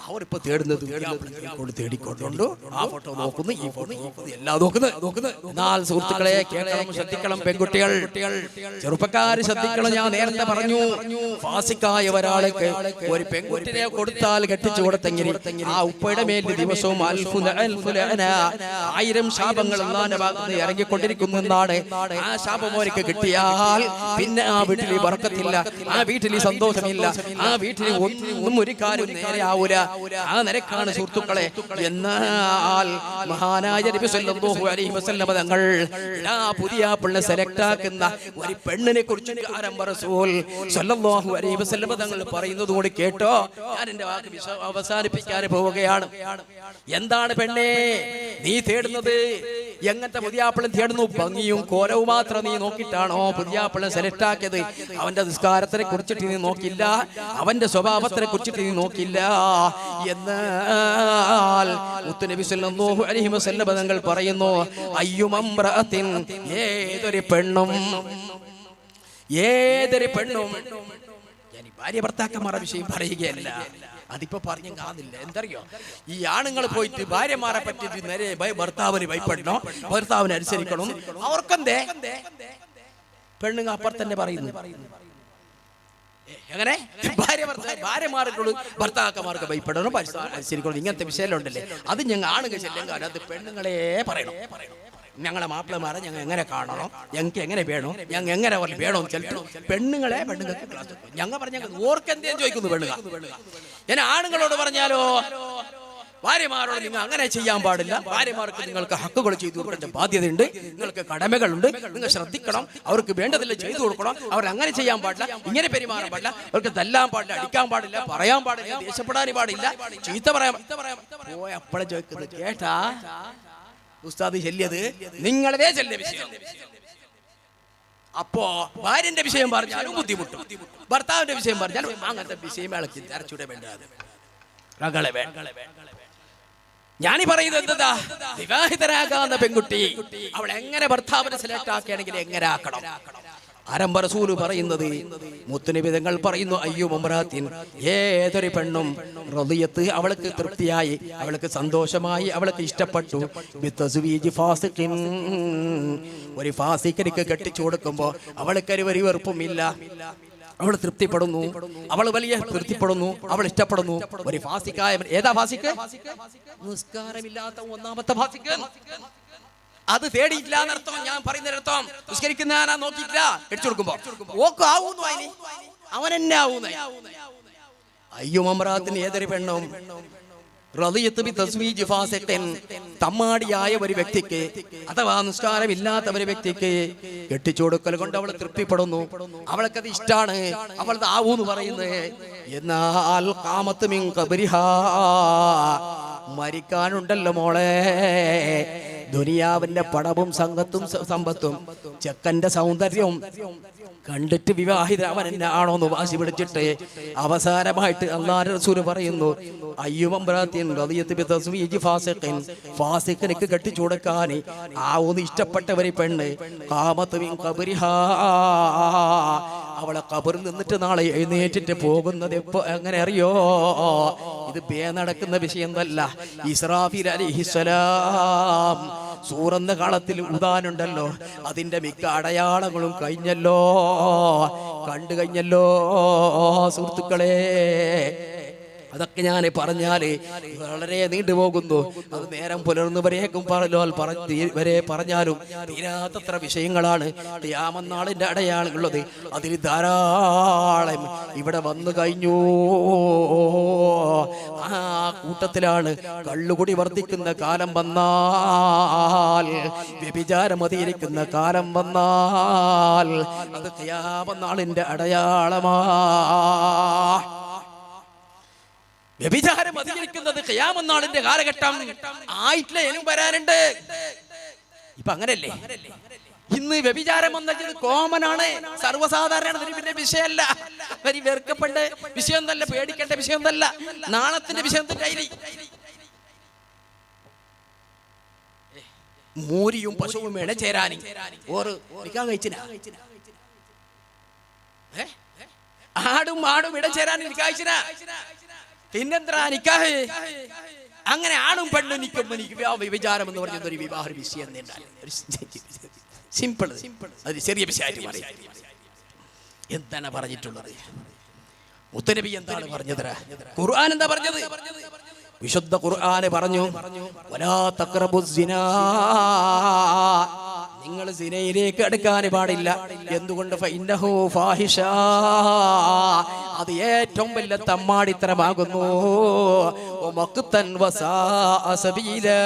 അവരിപ്പോ തേടുന്നത് തേടിക്കൊണ്ടുണ്ടോ ആ ഫോട്ടോ നോക്കുന്നു, ഈ ഫോട്ടോ നോക്കുന്നു, എല്ലാം നോക്കുന്നത്. എന്നാൽ സുഹൃത്തുക്കളെ കേൾക്കണം, ശ്രദ്ധിക്കണം. പെൺകുട്ടികൾ, ചെറുപ്പക്കാര് ശ്രദ്ധിക്കണം. ഞാൻ നേരത്തെ പറഞ്ഞു, ഫാസിക്കായ ഒരാൾക്ക് ഒരു പെൺകുട്ടിനെ കൊടുത്താൽ കെട്ടിച്ചു കൊടുത്തെങ്കിൽ ആ ഉപ്പയുടെ മേൽ ദിവസവും 1000 ശാപങ്ങൾ അല്ലാഹുവിന്റെ ഭാഗത്ത് ഇറങ്ങിക്കൊണ്ടിരിക്കുന്നു എന്നാണ്. ആ ശാപം അവർക്ക് കിട്ടിയാൽ പിന്നെ ആ വീട്ടിൽ ബർക്കത്തില്ല, ആ വീട്ടിൽ സന്തോഷമില്ല, ആ വീട്ടിൽ ഒന്നും ഒരു കാര്യം നേരെയാവൂല. ആ നിരക്കാണ് സുഹൃത്തുക്കളെ. എന്നാൽ മഹാനായ നബി സല്ലല്ലാഹു അലൈഹി വസല്ലം തങ്ങൾ ആ പുതിയാപ്പിളെ സെലക്ട് ആക്കുന്ന ഒരു പെണ്ണിനെ കുറിച്ച് റസൂൽ സല്ലല്ലാഹു അലൈഹി വസല്ലം തങ്ങൾ പറയുന്നത് കൂടി കേട്ടോ. ഞാൻ എന്റെ വാക്ക് അവസാനിപ്പിക്കാൻ പോവുകയാണ്. എന്താണ് പെണ്ണേ നീ തേടുന്നത്? എങ്ങനത്തെ പുതിയാപ്പിളൻ തേടുന്നു? ഭംഗിയും കോലവും മാത്രം നീ നോക്കിയിട്ടാണോ പുതിയാപ്പിളൻ സെലക്ട് ആക്കിയത്? അവന്റെ നിസ്കാരത്തിനെ കുറിച്ചിട്ട് നീ നോക്കില്ല, അവന്റെ സ്വഭാവത്തിനെ കുറിച്ചിട്ട് നീ നോക്കില്ല. എന്നാൽ മുത്തുനബി സല്ലല്ലാഹു അലൈഹി വസല്ലം തങ്ങൾ പറയുന്നു, അയ്യുമംറഅത്തിൻ, ഏതൊരു പെണ്ണും ഞാൻ ഭാര്യ ഭർത്താക്കന്മാരുടെ വിഷയം പറയുകയല്ല, അതിപ്പോ പറഞ്ഞു കാണില്ല. എന്തറിയോ, ഈ ആണുങ്ങൾ പോയിട്ട് ഭാര്യമാരെ പറ്റി നേരെ ഭർത്താവിന് ഭയപ്പെടണോ, ഭർത്താവിന് അനുസരിക്കണം, അവർക്കെന്തേ? പെണ്ണുങ്ങൾ അപ്പുറത്തന്നെ പറയുന്നു. എങ്ങനെ ഭാര്യമാരോട് ഭർത്താക്കന്മാർക്ക് ഭയപ്പെടണം, അനുസരിക്കണം, ഇങ്ങനത്തെ വിഷയമുണ്ടല്ലേ? അത് ഞങ്ങൾ ആണുങ്ങൾ ചെല്ലുക, അത് പെണ്ണുങ്ങളെ പറയണം. ഞങ്ങളെ മാപ്പിളമാരെ ഞങ്ങൾ എങ്ങനെ കാണണം, ഞങ്ങൾക്ക് എങ്ങനെ വേണം, ഞങ്ങൾ എങ്ങനെ വേണം ചിലപ്പോൾ പെണ്ണുങ്ങൾക്ക് ക്ലാസ് ഞങ്ങൾ പറഞ്ഞ ഓർക്കെന്തേലും ചോദിക്കുന്നു പെണ്ണുങ്ങൾ. ഞാൻ ആണുങ്ങളോട് പറഞ്ഞാലോ, ഭാര്യമാരോട് നിങ്ങൾ അങ്ങനെ ചെയ്യാൻ പാടില്ല, ഭാര്യമാർക്ക് നിങ്ങൾക്ക് ഹക്കുകൾ ചെയ്തു കൊടുക്കേണ്ട ബാധ്യതയുണ്ട്, നിങ്ങൾക്ക് കടമകളുണ്ട്, നിങ്ങൾ ശ്രദ്ധിക്കണം, അവർക്ക് വേണ്ടതെല്ലാം ചെയ്തു കൊടുക്കണം, അവർ അങ്ങനെ ചെയ്യാൻ പാടില്ല, ഇങ്ങനെ പെരുമാറാൻ പാടില്ല, അവർക്ക് തല്ലാൻ പാടില്ല, അടിക്കാൻ പാടില്ല, പറയാൻ പാടില്ല, ദേഷ്യപ്പെടാൻ പാടില്ല, ചീത്ത പറയാൻ. പോയി അപ്പോഴേ ചോദിക്കുന്നത് കേട്ടാ ഉസ്താദ് ചെല്ലിയത് നിങ്ങളുടെ ചെല്ലിയ വിഷയം. അപ്പോ ഭാര്യന്റെ വിഷയം പറഞ്ഞാലും ബുദ്ധിമുട്ടും, ഭർത്താവിന്റെ വിഷയം പറഞ്ഞാലും അങ്ങനത്തെ വിഷയം ഇളക്കി തരച്ചൂടെ വേണ്ടത്. ഞാനീ പറയുന്നത് എന്താ, വിവാഹിതരാകാവുന്ന പെൺകുട്ടി അവൾ എങ്ങനെ ഭർത്താവിനെ സെലക്ട് ആക്കുകയാണെങ്കിൽ എങ്ങനെ ആക്കണം? ആരംഭ റസൂല് പറയുന്നത്, മുത്തുനബി തങ്ങൾ പറയുന്നു, അയ്യുമംറഅത്തിൻ, ഏതൊരു പെണ്ണും റളിയത്ത്, അവൾക്ക് തൃപ്തിയായി, അവൾക്ക് സന്തോഷമായി, അവൾക്ക് ഇഷ്ടപ്പെട്ടു, ബിതസ്വീജി ഫാസിഖിൻ, ഒരു ഫാസിക്കനിക്ക് കെട്ടിച്ചു കൊടുക്കുമ്പോ അവൾക്കൊരു ഒരു വെറുപ്പുമില്ല, അവൾ തൃപ്തിപ്പെടുന്നു, അവൾ വലിയ തൃപ്തിപ്പെടുന്നു, അവൾ ഇഷ്ടപ്പെടുന്നു. ഒരു ഫാസിക്കായ ഏതാ ഫാസിക്ക്? നിസ്കാരമില്ലാത്ത ഒന്നാമത്തെ ഫാസിക്ക്. അത് തേടിയില്ല എന്നർത്ഥം. ഞാൻ പറയുന്നതിനർത്ഥം നിസ്കരിക്കുന്ന നോക്കിയില്ല കെട്ടിച്ചു കൊടുക്കുമ്പോ ഓക്ക് ആവുന്നു, അവൻ എന്നെ ആവുന്ന. അയ്യുമമ്രാത്തിന് ഏതൊരു പെണ്ണും തമ്മാടിയായ ഒരു വ്യക്തിക്ക് അഥവാ നിസ്കാരമില്ലാത്ത ഒരു വ്യക്തിക്ക് കെട്ടിച്ചു കൊടുക്കൽ കൊണ്ട് അവൾ തൃപ്തിപ്പെടുന്നു, അവൾക്കത് ഇഷ്ടാണ്, അവളത് ആവൂന്ന് പറയുന്നത്. എന്നാൽ ഖാമത്ത് മിൻ ഖബരിഹാ, മരിക്കാനുണ്ടല്ലോ മോളെ, ദുനിയാവിന്റെ പടവും സംഘത്തും സമ്പത്തും ചെക്കന്റെ സൗന്ദര്യവും കണ്ടിട്ട് വിവാഹിതരാവൻ എന്നെ ആണോന്ന് വാശി പിടിച്ചിട്ട് അവസാനമായിട്ട് അല്ലാഹുവിന്റെ റസൂൽ പറയുന്നു, ഫാസിഖിനിക്ക് കെട്ടിച്ചു കൊടുക്കാൻ ആവൂന്ന് ഇഷ്ടപ്പെട്ടവരെ പെണ്ണ് ഖാമത്ത് മിൻ ഖബരിഹാ, അവളെ ഖബറിൽ നിന്നിട്ട് നാളെ എഴുന്നേറ്റിട്ട് പോകുന്നത് എപ്പോ എങ്ങനെ അറിയോ? ഇത് നടക്കുന്ന വിഷയമല്ല. ഇസ്രാഫീൽ അലൈഹിസ്സലാം സൂറന്ന കാലത്തിൽ ഉദാനുണ്ടല്ലോ, അതിന്റെ മിക്ക അടയാളങ്ങളും കഴിഞ്ഞല്ലോ, കണ്ടു കഴിഞ്ഞല്ലോ സുഹൃത്തുക്കളെ. അതൊക്കെ ഞാൻ പറഞ്ഞാല് വളരെ നീണ്ടുപോകുന്നു. അത് നേരം പുലർന്നുവരേക്കും വരെ പറഞ്ഞാലും തീരാത്തത്ര വിഷയങ്ങളാണ് ഖിയാമത്ത് അടയാളങ്ങളുള്ളത്. അതിൽ ധാരാളം ഇവിടെ വന്നു കഴിഞ്ഞു. ആ കൂട്ടത്തിലാണ് കള്ളുകുടി വർദ്ധിക്കുന്ന കാലം വന്നാൽ, വ്യഭിചാരം അധികരിക്കുന്ന കാലം വന്നാൽ അത് ഖിയാമത്ത് അടയാളമാ. വ്യഭിചാരം അധികരിക്കുന്നത് ഖിയാമത്ത് നാളിന്റെ കാലഘട്ടം ആയിട്ടില്ല, ഇനിയും വരാനുണ്ട്. ഇപ്പൊ അങ്ങനല്ലേ? ഇന്ന് വ്യഭിചാരം വന്നത് കോമൺ ആണ്, സർവ്വസാധാരണ. പിന്നെ വിഷയമല്ല, വരി വെറുക്കപ്പെട്ട വിഷയം തന്നെ, പേടിക്കേണ്ട വിഷയം തന്നെ, നാണത്തിന്റെ വിഷയം തന്നെ. മൂരിയും പശുവും ഇണചേരാനും കഴിച്ചിന, ആടും ആടും ഇടചേരാനും നിക്കാഴ്ചന. പിന്നെന്താ നിക്കാഹ്? അങ്ങനെ ആണും പെണ്ണും നിൽക്കുമ്പോൾ വിചാരം എന്ന് പറയുന്ന ഒരു വിവാഹ വിഷയം സിമ്പിൾ, അത് ചെറിയ വിഷയമായിട്ട് മാറി. എന്താണ് പറഞ്ഞിട്ടുള്ളത്? മുത്തനബി എന്താണ് പറഞ്ഞത്? ഖുർആൻ എന്താ പറഞ്ഞത്? വിശുദ്ധ ഖുർആൻ പറഞ്ഞു, വലാ തഖ്റബുസ്സിനാ, നിങ്ങൾ സിനയിലേക്ക് അടുക്കാൻ പാടില്ല. എന്തുകൊണ്ട്? ഫഇന്നഹു ഫാഹിഷ, അത് ഏറ്റവും വലിയ തമ്മാടിത്തരമാകുന്നു. വമഖ്തൻ വസാഅ സബീലാ,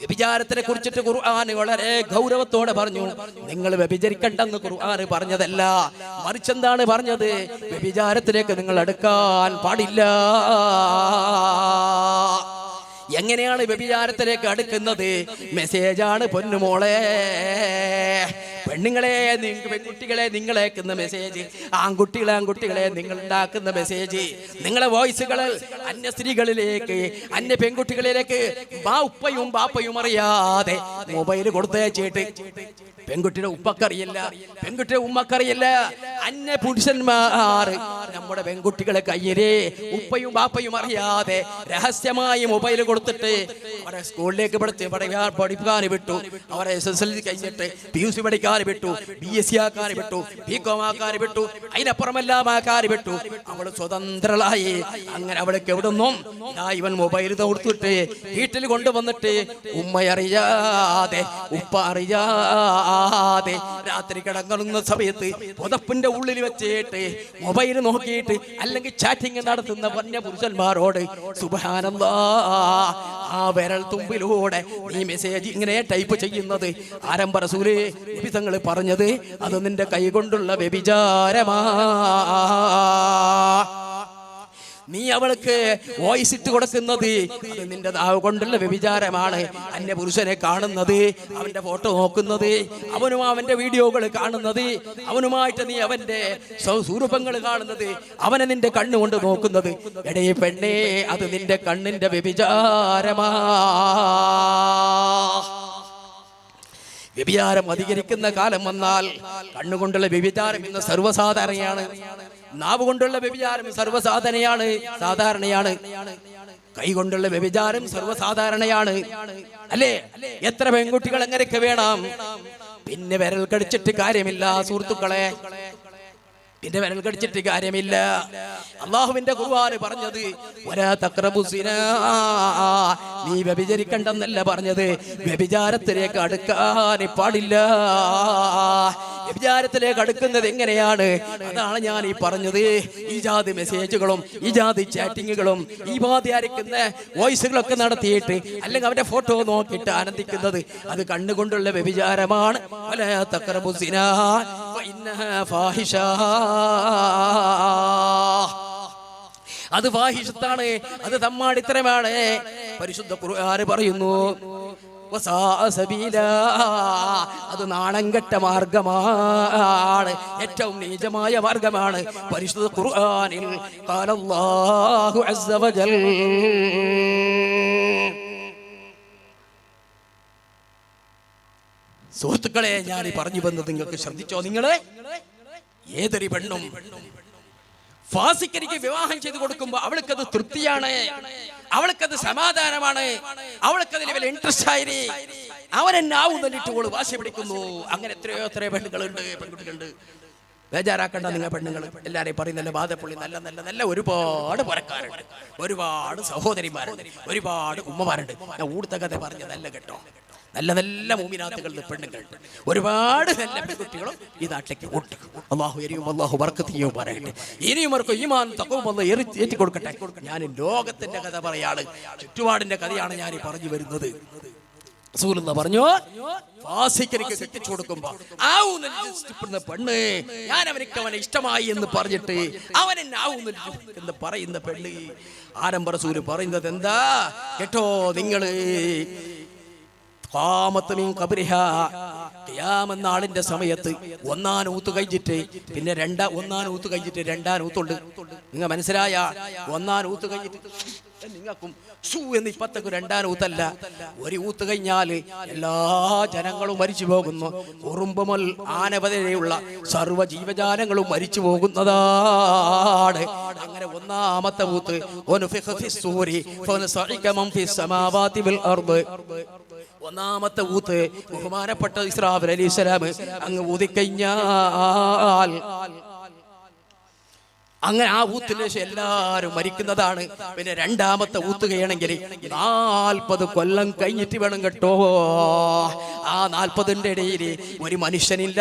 വ്യഭിചാരത്തിനെ കുറിച്ചിട്ട് ഖുർആൻ വളരെ ഗൗരവത്തോടെ പറഞ്ഞു. നിങ്ങൾ വ്യഭിചരിക്കണ്ടെന്ന് ഖുർആൻ പറഞ്ഞതല്ല, മറിച്ചെന്താണ് പറഞ്ഞത്? വ്യഭിചാരത്തിലേക്ക് നിങ്ങൾ അടുക്കാൻ പാടില്ല. എങ്ങനെയാണ് വ്യഭിചാരത്തിലേക്ക് അടുക്കുന്നത്? മെസ്സേജാണ് പൊന്നുമോളെ. പെണ്ണുങ്ങളെ, പെൺകുട്ടികളെ നിങ്ങളേക്കുന്ന മെസ്സേജ്, ആൺകുട്ടികളെ നിങ്ങൾ ഉണ്ടാക്കുന്ന മെസ്സേജ്, നിങ്ങളെ വോയിസുകൾ അന്യ സ്ത്രീകളിലേക്ക്, അന്യ പെൺകുട്ടികളിലേക്ക് ഉപ്പയും ബാപ്പയും അറിയാതെ മൊബൈൽ കൊടുത്തേച്ചിട്ട് പെൺകുട്ടിയുടെ ഉപ്പക്കറിയില്ല, പെൺകുട്ടിയുടെ ഉമ്മക്കറിയില്ല. അന്യ പുരുഷന്മാർ നമ്മുടെ പെൺകുട്ടികളെ കയ്യില് ഉപ്പയും ബാപ്പയും അറിയാതെ രഹസ്യമായി മൊബൈൽ കൊടുത്തിട്ട് അവരെ സ്കൂളിലേക്ക് പഠിക്കാൻ വിട്ടു, അവരെ SSLC കഴിഞ്ഞിട്ട് PUC പഠിക്കാൻ വിട്ടു, BSc ആക്കാൻ വിട്ടു, BCom ആക്കാൻ വിട്ടു, അതിനപ്പുറമെല്ലാം ആക്കാൻ വിട്ടു. അവൾ സ്വതന്ത്രളായി. അങ്ങനെ അവൾക്ക് എവിടുന്നും ഇവൻ മൊബൈൽ കൊടുത്തിട്ട് വീട്ടിൽ കൊണ്ടുവന്നിട്ട് ഉമ്മയറിയാതെ ഉപ്പ അറിയാതെ രാത്രി കിടങ്ങുന്ന സമയത്ത് പുതപ്പിന്റെ ഉള്ളിൽ വെച്ചിട്ട് മൊബൈൽ നോക്കിയിട്ട് അല്ലെങ്കിൽ ചാറ്റിംഗ് നടത്തുന്ന വന്യ പുരുഷന്മാരോട് സുബ്ഹാനല്ലാഹ്, ആ വിരൽ തുമ്പിലൂടെ ഈ മെസ്സേജ് ഇങ്ങനെ ടൈപ്പ് ചെയ്യുന്നത് ആരംഭ റസൂലേ നബി തങ്ങൾ പറഞ്ഞത് അത് നിന്റെ കൈ കൊണ്ടുള്ള വ്യഭിചാരമാ. നീ അവൾക്ക് വോയിസ് ഇട്ട് കൊടുക്കുന്നത് അത് നിന്റെ നാവ് കൊണ്ടുള്ള വ്യഭിചാരമാണ്. അന്യ പുരുഷനെ കാണുന്നത്, അവന്റെ ഫോട്ടോ നോക്കുന്നത്, അവനും അവന്റെ വീഡിയോകൾ കാണുന്നത്, അവനുമായിട്ട് നീ അവന്റെ സ്വരൂപങ്ങൾ കാണുന്നത്, അവനെ നിന്റെ കണ്ണുകൊണ്ട് നോക്കുന്നത്, എടേ പെണ്ണേ അത് നിന്റെ കണ്ണിന്റെ വ്യഭിചാരമാ. വ്യഭിചാരം അധികരിക്കുന്ന കാലം വന്നാൽ കണ്ണുകൊണ്ടുള്ള വ്യഭിചാരം ഇന്ന് സർവ്വസാധാരണയാണ്. നാവ് കൊണ്ടുള്ള വ്യഭിചാരം സാധാരണയാണ്. കൈകൊണ്ടുള്ള വ്യഭിചാരം സർവ്വസാധാരണയാണ്. അല്ലേ? എത്ര പെൺകുട്ടികൾ എങ്ങനെയൊക്കെ വേണം. പിന്നെ വിരൽ കടിച്ചിട്ട് കാര്യമില്ല സുഹൃത്തുക്കളെ, പിന്നെ വിരൽ കടിച്ചിട്ട് കാര്യമില്ല. അള്ളാഹുവിന്റെ ഖുർആൻ പറഞ്ഞത് വലാ തഖ്റബു സിനാ, നീ വ്യഭിചരിക്കണ്ടെന്നല്ല പറഞ്ഞത്, വ്യഭിചാരത്തിലേക്ക് അടുക്കാൻ പാടില്ല. വ്യഭിചാരത്തിലേക്ക് അടുക്കുന്നത് എങ്ങനെയാണ്? അതാണ് ഞാൻ ഈ പറഞ്ഞത്. ഈ ജാതി മെസ്സേജുകളും ഈ ജാതി ചാറ്റിങ്ങുകളും ഈ ബാധിക്കുന്ന വോയിസുകളൊക്കെ നടത്തിയിട്ട് അല്ലെങ്കിൽ അവന്റെ ഫോട്ടോ നോക്കിയിട്ട് ആനന്ദിക്കുന്നത് അത് കണ്ണുകൊണ്ടുള്ള വ്യഭിചാരമാണ്. വലാ തഖ്റബു സിനാ ഫഇന്നഹാ ഫാഹിഷ, അത് ഫാഹിഷത്താണ്, അത് തമ്മാടിത്തരമാണ്. പരിശുദ്ധ ഖുർആൻ പറയുന്നു അത് നാണംകെട്ട മാർഗമാണ്, ഏറ്റവും നീചമായ മാർഗമാണ്. പരിശുദ്ധ ഖുർആനിൽ ഖാലല്ലാഹു അസ്സ വജൽ, സുഹൃത്തുക്കളെ ഞാൻ പറഞ്ഞു വന്നത് നിങ്ങൾക്ക് ശ്രദ്ധിച്ചോ? നിങ്ങളെ ഏതൊരു പെണ്ണും ഫാസിക്കനിക്ക് വിവാഹം ചെയ്തു കൊടുക്കുമ്പോ അവൾക്കത് തൃപ്തിയാണ്, അവൾക്കത് സമാധാനമാണ്, അവൾക്കതിൽ വലിയ ഇൻട്രസ്റ്റ് ആയി. അവനെന്നാവും തന്നിട്ട് വാശി പിടിക്കുന്നു. അങ്ങനെ എത്രയോ പെണ്ണുങ്ങളുണ്ട്, പെൺകുട്ടികളുണ്ട്. ബേജാറാക്കണ്ട നിങ്ങൾ പെണ്ണുങ്ങൾ. എല്ലാവരെയും പറയുന്നല്ല ബാധപ്പുള്ളി, നല്ല നല്ല നല്ല ഒരുപാട് പുരക്കാരുണ്ട്, ഒരുപാട് സഹോദരിമാരുണ്ട്, ഒരുപാട് ഉമ്മമാരുണ്ട്. ഞാൻ ഊടുത്ത കഥ പറഞ്ഞതല്ല കേട്ടോ. നല്ല നല്ല മൂമിനാത്തുകളുടെ പെണ്ണുങ്ങളുണ്ട്, ഒരുപാട് നല്ല പെൺകുട്ടികളും ഈ നാട്ടിലേക്ക് ഉണ്ട്. അള്ളാഹു എരിയും അള്ളാഹു ബർക്കത്ത് പറയട്ടെ. ഇനിയും അവർക്ക് ഈമാൻ തഖ്വയും അല്ലാഹു ഏറ്റി കൊടുക്കട്ടെ. ഞാൻ ലോകത്തിന്റെ കഥ പറയാണ്, ചുറ്റുപാടിന്റെ കഥയാണ് ഞാൻ പറഞ്ഞു വരുന്നത്. റസൂലുള്ളാഹി പറഞ്ഞു, ഫാസിക്കനിക്ക് കെട്ടിച്ചു കൊടുക്കുമ്പോ പെണ്ണ്, ഞാൻ അവനെ ഇഷ്ടമായി എന്ന് പറഞ്ഞിട്ട് അവനെ എന്ന് പറയുന്ന പെണ്ണ്, ആരംഭ റസൂല് പറയുന്നത് എന്താ കേട്ടോ? നിങ്ങള് ഖിയാമത്ത് സമയത്ത് ഒന്നാനൂത്ത് കഴിഞ്ഞിട്ട് പിന്നെ ഒന്നാനൂത്ത് കഴിഞ്ഞിട്ട് രണ്ടാനൂത്തുണ്ട്. നിങ്ങൾ മനസ്സിലായ? ഒന്നാനൂത്ത് കഴിഞ്ഞിട്ട് നിങ്ങൾക്കും എന്ന് ഇപ്പത്തേക്ക് രണ്ടാനൂത്തല്ല. ഒരു ഊത്ത് കഴിഞ്ഞാല് എല്ലാ ജനങ്ങളും മരിച്ചു പോകുന്നു. ഉറുമ്പ് മുതൽ ആന വരെയുള്ള സർവ്വ ജീവജാലങ്ങളും മരിച്ചു പോകുന്നതാണ്. അങ്ങനെ ഒന്നാമത്തെ ഊത്ത് ഒന്നാമത്തെ ഊത്ത് ബഹുമാനപ്പെട്ട ഇസ്രാഫീൽ അലൈഹിസ്സലാം അങ്ങ് ഊതിക്കഴിഞ്ഞാൽ അങ്ങനെ ആ ഊത്തിന് ശേഷം എല്ലാവരും മരിക്കുന്നതാണ്. പിന്നെ രണ്ടാമത്തെ ഊത്ത് കഴിയണമെങ്കിൽ 40 കൊല്ലം കഴിഞ്ഞിട്ട് വേണം കേട്ടോ. ആ 40ന്റെ ഇടയിൽ ഒരു മനുഷ്യനില്ല,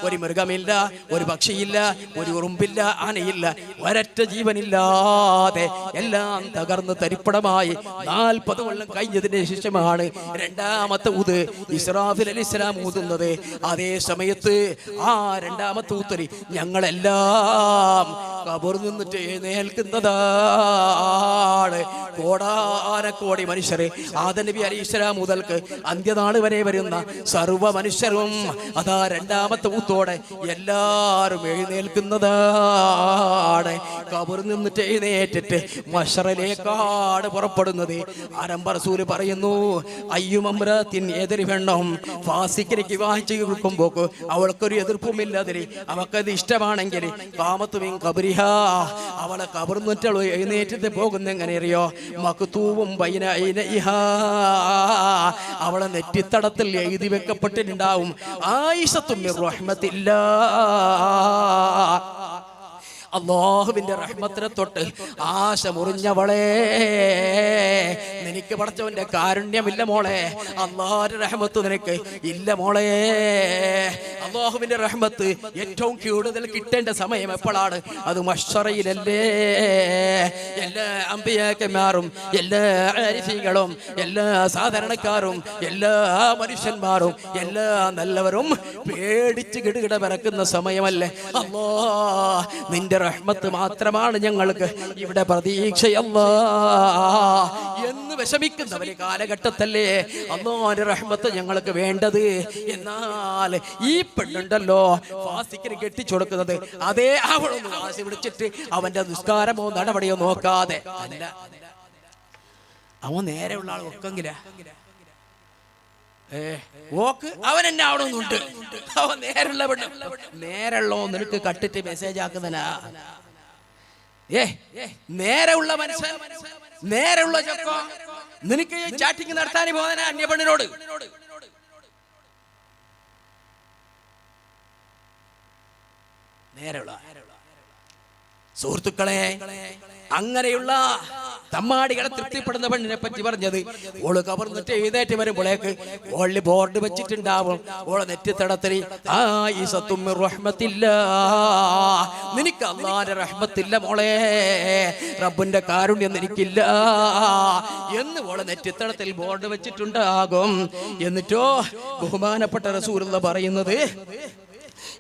ഒരു മൃഗമില്ല, ഒരു പക്ഷിയില്ല, ഒരു ഉറുമ്പില്ല, ആനയില്ല, ഒരൊറ്റ ജീവനില്ലാതെ എല്ലാം തകർന്ന് തരിപ്പടമായി 40 കൊല്ലം കഴിഞ്ഞതിന് ശേഷമാണ് രണ്ടാമത്തെ ഊത് ഇസ്രാഫീൽ അലൈഹിസ്സലാം ഊതുന്നത്. അതേ സമയത്ത് ആ രണ്ടാമത്തെ ഊത്തിൽ ഞങ്ങളെല്ലാം നിന്നിട്ട് എഴുന്നേൽക്കുന്നതാണ്. കോടാനക്കോടി മനുഷ്യരെ ആദം നബി അലൈഹിസ്സലാം മുതൽക്ക് അന്ത്യനാൾ വരെ വരുന്ന സർവ്വ മനുഷ്യരും അതാ രണ്ടാമത്തെ ഊത്തോടെ എല്ലാവരും എഴുന്നേൽക്കുന്നതാണ്. ഖബറിൽ നിന്നിട്ട് എഴുന്നേറ്റിട്ട് മഹ്ശറിലേക്കാണ് പുറപ്പെടുന്നത്. ആരംഭ റസൂല് പറയുന്നു, അയ്യുമംറത്തിൻ ഏതൊരു പെണ്ണും ഫാസിക്കിലേക്ക് വിവാഹം ചെയ്ത് കൊടുക്കുമ്പോൾ അവൾക്കൊരു എതിർപ്പുമില്ലാതിരി അവൾക്കത് ഇഷ്ടമാണെങ്കിൽ ഖാമത്തുമിൻ ഖബരിഹാ, അവളെ കബർന്നിട്ടുള്ളൂ എഴുന്നേറ്റിട്ട് പോകുന്ന എങ്ങനെ അറിയോ? മക്തൂബും ബൈന ഐനൈഹാ, അവളെ നെറ്റിത്തടത്തിൽ എഴുതി വെക്കപ്പെട്ടിട്ടുണ്ടാവും ആയിഷത്തും മിർ റഹ്മത്തില്ലാഹ്, അല്ലാഹുവിന്റെ റഹ്മത്തിനെ തൊട്ട് ആശ മുറിഞ്ഞവളെ, നിനക്ക് പടച്ചവന്റെ കാരുണ്യമില്ല മോളെ, അല്ലാഹുവിന്റെ റഹ്മത്ത് നിനക്ക് ഇല്ല മോളെ. അല്ലാഹുവിന്റെ റഹ്മത്ത് ഏറ്റവും കൂടുതൽ കിട്ടേണ്ട സമയം എപ്പോഴാണ്? അത് മഹ്ശറയിലല്ലേ. എല്ലാ അമ്പിയാക്കന്മാരും എല്ലാ ആരിഫീങ്ങളും എല്ലാ സാധാരണക്കാരും എല്ലാ മനുഷ്യന്മാരും എല്ലാ നല്ലവരും പേടിച്ച് കിടുകിട പിറക്കുന്ന സമയമല്ലേ. അല്ലാഹ് നിന്റെ റഹ്മത്ത് മാത്രമാണ് ഞങ്ങൾക്ക് ഇവിടെ പ്രതീക്ഷയല്ലാ എന്ന് വിഷമിക്കുന്നവര് കാലഘട്ടത്തല്ലേ അല്ലാഹുവിന്റെ റഹ്മത്ത് ഞങ്ങൾക്ക് വേണ്ടത്. എന്നാൽ ഈ പെണ്ണുണ്ടല്ലോ ഫാസിക്കിന് കെട്ടിച്ചു കൊടുക്കുന്നത്, അതേ അവളൊന്ന് വാശി പിടിച്ചിട്ട് അവന്റെ നിസ്കാരമോ നടപടിയോ നോക്കാതെ അല്ല, അവൻ നേരെയുള്ള ആൾ ഒക്കെങ്കില ഓക്ക് അവൻ എന്നെ അവിടെ ഒന്നുണ്ട്. അവൻ നേരുള്ള പെണ്ണ്, നേരുള്ളോ നിനക്ക് കട്ടിട്ട് മെസ്സേജ് ആക്കുന്നനാ. നേരെയുള്ള മനുഷ്യൻ, നേരെയുള്ള ചക്കോ നിനക്ക് ചാറ്റിങ് നടത്താൻ പോകുന്ന അന്യ പെണ്ണിനോട് നേരെയുള്ള സുഹൃത്തുക്കളെ, അങ്ങനെയുള്ള തമ്മാടികളെ തൃപ്തിപ്പെടുന്ന പെണ്ണിനെ പറ്റി പറഞ്ഞത്. ഓള് കവർന്നിട്ട് എഴുന്നേറ്റ് വരുമ്പോഴേക്ക് ഓളി ബോർഡ് വെച്ചിട്ടുണ്ടാവും. ഓളെ നെറ്റിത്തടത്തിരി നിനക്ക് അല്ലാഹുവിന്റെ റഹ്മത്തില്ല മോളെ, റബ്ബിന്റെ കാരുണ്യം നിനക്കില്ല എന്ന് ഓളെ നെറ്റിത്തടത്തിൽ ബോർഡ് വെച്ചിട്ടുണ്ടാകും. എന്നിട്ടോ ബഹുമാനപ്പെട്ട റസൂലുള്ളാഹി പറയുന്നത്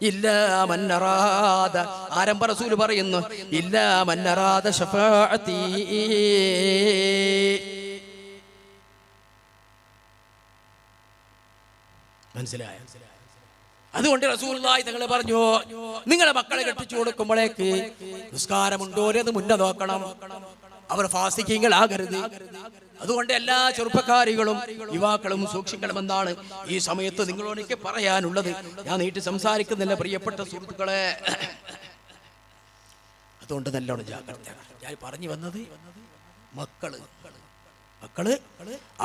ഇല്ലാ മൻ അറാദ, ആരംഭ റസൂൽ പറയുന്നു ഇല്ലാ മൻ അറാദ ശഫാഅതി, മനസ്സിലായോ? അതുകൊണ്ട് റസൂലുള്ളാഹി തങ്ങൾ പറഞ്ഞു, നിങ്ങളെ മക്കളെ കെട്ടിച്ചു കൊടുക്കുമ്പോഴേക്ക് നിസ്കാരമുണ്ടോ എന്ന് മുന്നേ നോക്കണം. അവർ ഫാസിഖീങ്ങളാകരുത്. അതുകൊണ്ട് എല്ലാ ചെറുപ്പക്കാരികളും യുവാക്കളും സൂക്ഷിക്കണമെന്നാണ് ഈ സമയത്ത് നിങ്ങളോട് എനിക്ക് പറയാനുള്ളത്. ഞാൻ നീട്ടി സംസാരിക്കുന്നില്ല പ്രിയപ്പെട്ട സുഹൃത്തുക്കളെ. അതുകൊണ്ട് നല്ലോണം ജാഗ്രത. ഞാൻ പറഞ്ഞു വന്നത് മക്കള്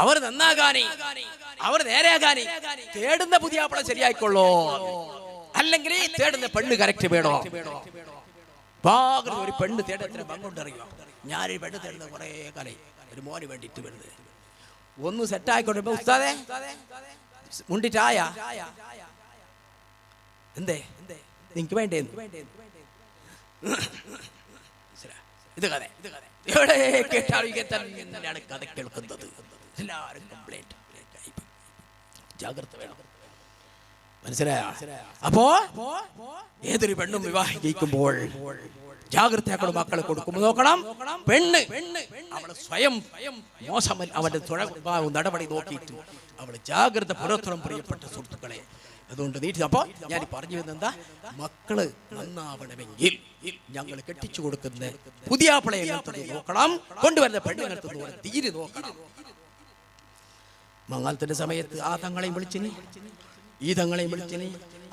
അവർ നന്നാകാനേ, അവർ നേരെയാകാനേ തേടുന്ന പുതിയാപ്പിള ശരിയായിക്കൊള്ളോ, അല്ലെങ്കിൽ തേടുന്ന പെണ്ണ് കറക്റ്റ് വേണോ? ഒരു പെണ്ണ് തേടത്തിന് പങ്കുണ്ടറിയോ? ഞാനൊരു പെണ്ണ് തേടുന്ന കുറെ കാലം ഒരു മോന് വേണ്ടിയിട്ട് വരുന്നത് ഒന്ന് സെറ്റായിക്കോട്ടെ. ഉസ്താദേ മുണ്ടിട്ടായ എന്തേ നിനക്ക് വേണ്ടേ? ഇത് കഥ എവിടെ കേട്ടാണ് കഥ കേൾക്കുന്നത്. എല്ലാവരും കംപ്ലൈന്റ്. ജാഗ്രത വേണം, മനസ്സിലായോ? അപ്പോ ഏതൊരു പെണ്ണും വിവാഹം കഴിക്കുമ്പോൾ ജാഗ്രതയാക്കണം. മക്കളെ കൊടുക്കുമ്പോൾ നോക്കണം, പെണ്ണ് അവള് സ്വയം മോശം അവന്റെ നടപടി നോക്കിയിട്ട് അവള് ജാഗ്രത പുലർത്തണം പ്രിയപ്പെട്ട സുഹൃത്തുക്കളെ. അതുകൊണ്ട് നീട്ടി അപ്പോ ഞാൻ പറഞ്ഞു വരുന്നത്, മക്കള് നന്നാവണമെങ്കിൽ ഞങ്ങൾ കെട്ടിച്ചു കൊടുക്കുന്ന പുതിയാപ്പിളയെ നോക്കണം, കൊണ്ടുവരുന്ന പെണ്ണുങ്ങൾ തീരെ നോക്കണം. മംഗളത്തിന്റെ സമയത്ത് ആ തങ്ങളെയും വിളിച്ചിനി, ഈ തങ്ങളെയും വിളിച്ചിനി,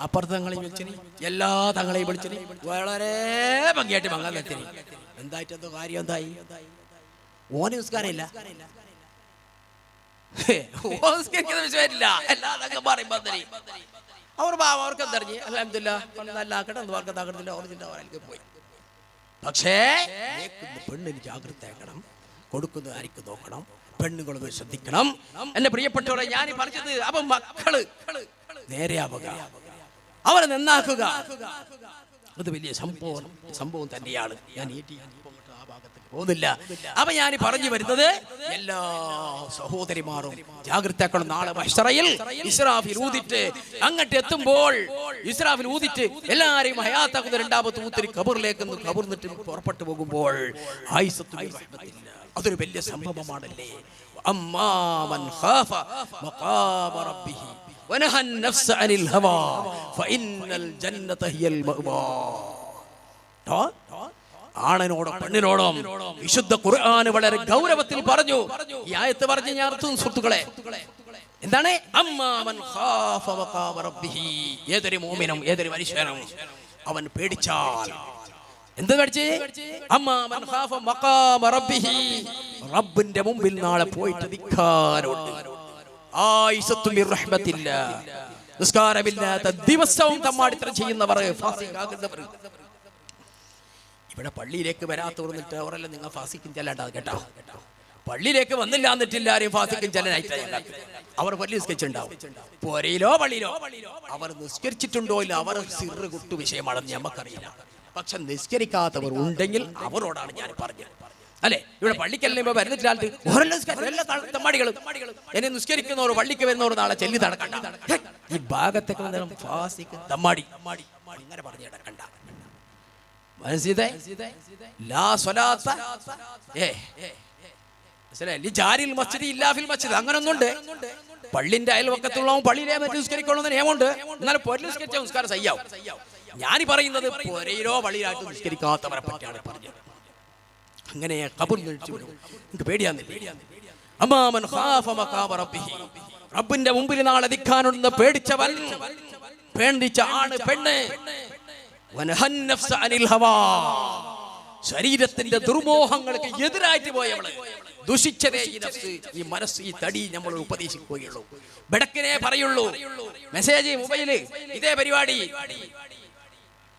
അപ്പുറത്തെ തങ്ങളെയും വിളിച്ചിനി, എല്ലാ തങ്ങളെയും വിളിച്ചിനി. വളരെ ഭംഗിയായിട്ട് മംഗളത്തിന് എന്തായിട്ട് എന്തോ കാര്യം എന്തായി? ഓന് നിസ്കാരമില്ല, വിഷയമില്ല. എല്ലാ തങ്ങന്മാരെയും ബന്ധനി അവർ അവർക്ക് എന്തറിഞ്ഞ് അൽഹംദുലില്ലാഹ് നല്ലാക്കട്ടെ എന്ന് വർക്കത്താക്കത്തില്ല, ഓർജിന്റെ പോയി. പക്ഷേ പെണ്ണിന് ജാഗ്രത ആക്കണം, കൊടുക്കുന്ന ആർക്ക് നോക്കണം, പെണ്ണുങ്ങളൊന്ന് ശ്രദ്ധിക്കണം. എന്റെ പ്രിയപ്പെട്ടവരെ, ഞാൻ പറഞ്ഞത് അപ്പൊ മക്കള് നേരെയാവുക, അവരെ നന്നാക്കുക, അത് വലിയ സംഭവം തന്നെയാണ്. ഞാൻ ആ ഭാഗത്തേക്ക് പോകുന്നില്ല. അപ്പൊ ഞാൻ പറഞ്ഞു വരുന്നത്, എല്ലാ സഹോദരിമാരും ജാഗ്രതയാക്കണം. നാളെ മഹ്ശറയിൽ ഇസ്രാഫിൽ ഊതിട്ട് അങ്ങോട്ട് എത്തുമ്പോൾ, ഇസ്രാഫിൽ ഊതിട്ട് എല്ലാരെയും ഹയാത്താക്കുന്ന രണ്ടാമത്തെ ഊത്തിരി ഖബറിലേക്ക് ഖബറിന്നിട്ട് പുറപ്പെട്ടു പോകുമ്പോൾ അതൊരു വലിയ സംഭവമാണല്ലേ. അമ്മാമൻ ഖാഫ മഖാമ റബ്ബിഹി വനഹൻ നഫ്സ അനിൽ ഹവാ ഫഇന്നൽ ജന്നത ഹിയൽ മഅവാ. ആണിനോടും പെണ്ണിനോടും വിശുദ്ധ ഖുർആൻ വളരെ ഗൗരവത്തിൽ പറഞ്ഞു. ഈ ആയത്ത് പറഞ്ഞ ഞാൻ അർത്ഥം സുഹൃത്തുക്കളെ എന്താണ്? അമ്മാമൻ ഖാഫ മഖാമ റബ്ബിഹി, ഏതൊരു മുഅ്മിനും ഏതൊരു മനുഷ്യനും അവൻ പേടിച്ചാൽ എന്ത് പഠിച്ച്? അമ്മാമൻ ഖാഫ മഖാമ റബ്ബിഹി, റബ്ബിന്റെ മുമ്പിൽ നാളെ പോയിട്ട് ധിക്കാരുണ്ട്. ആയിസത്തു മിർ റഹ്മത്തില്ലാ, നിസ്കാരമില്ലാത്ത ദിവസവും തമ്മാടിത്തരം ചെയ്യുന്നവർ, ഫാസിഖാകുന്നവർ. ഇവിടെ പള്ളിയിലേക്ക് വരാത്തവർ എന്നിട്ട് അവരെല്ലാം നിങ്ങൾ ഫാസിക്കും ചെല്ലാണ്ടാ കേട്ടോ. പള്ളിയിലേക്ക് വന്നില്ല എന്നിട്ടില്ല ആരെയും ഫാസിക്കും ചെല്ലാനായിട്ട് അവർ പള്ളി നിസ്കരിച്ചിട്ടുണ്ടാവും. പോരയിലോ പള്ളിയിലോ അവർ നിസ്കരിച്ചിട്ടുണ്ടോ ഇല്ല, അവർ സിറ് കുട്ടു വിഷയമാണെന്ന് നമുക്കറിയില്ല. പക്ഷെ നിസ്കരിക്കാത്തവർ ഉണ്ടെങ്കിൽ അവരോടാണ് ഞാൻ പറഞ്ഞത്, അല്ലെ? ഇവിടെ പള്ളിക്കല്ലേ വരുന്നിട്ടാൽ തമ്മാടികളും എന്നെ നിസ്കരിക്കുന്നവർ പള്ളിക്ക് വരുന്നവർ നാളെ ചെല്ലി നടക്കണ്ട. ഈ ഭാഗത്തേക്ക് തമ്മാടി ഇങ്ങനെ പറഞ്ഞു നടക്കണ്ട. അങ്ങനൊന്നുണ്ട്. പള്ളിന്റെ അയൽവക്കത്തുള്ള പള്ളിയിലെ നിസ്കരിക്കണമെന്ന് നിയമമുണ്ട്. എന്നാലും പൊരിൽ നിസ്കരിച്ച നിസ്കാരം സയ്യാവും. ഞാൻ പറയുന്നത് പൊരയിലോ പള്ളിയിലായിട്ട് നിസ്കരിക്കാത്തവരെ പറ്റിയാണ് പറഞ്ഞത്. അങ്ങനെ കബർ നിങ്ങൾക്ക് പേടിയാന്നില്ല. അമ്മാമൻ ഖാഫ മഖാമ റബ്ബിഹി, റബ്ബിന്റെ മുമ്പിൽ നാളെ നിൽക്കാനുണ്ടെന്ന് പേടിച്ചവൻ, പേടിച്ച ആണ് പെണ്ണ്. വനഹൻ നഫ്സ അനിൽ ഹവാ, ശരീരത്തിന്റെ ദുർമോഹങ്ങൾക്ക് എതിരായിട്ട് പോയവള്. ദുഷിച്ചതേ ഈ നഫ്സ്, ഈ മനസ്സ്, ഈ തടി നമ്മൾ ഉപദേശിക്കുകയുള്ളൂ, ബെടക്കിനെ പറയുള്ളൂ. മെസ്സേജ് മൊബൈല് ഇതേ പരിപാടി,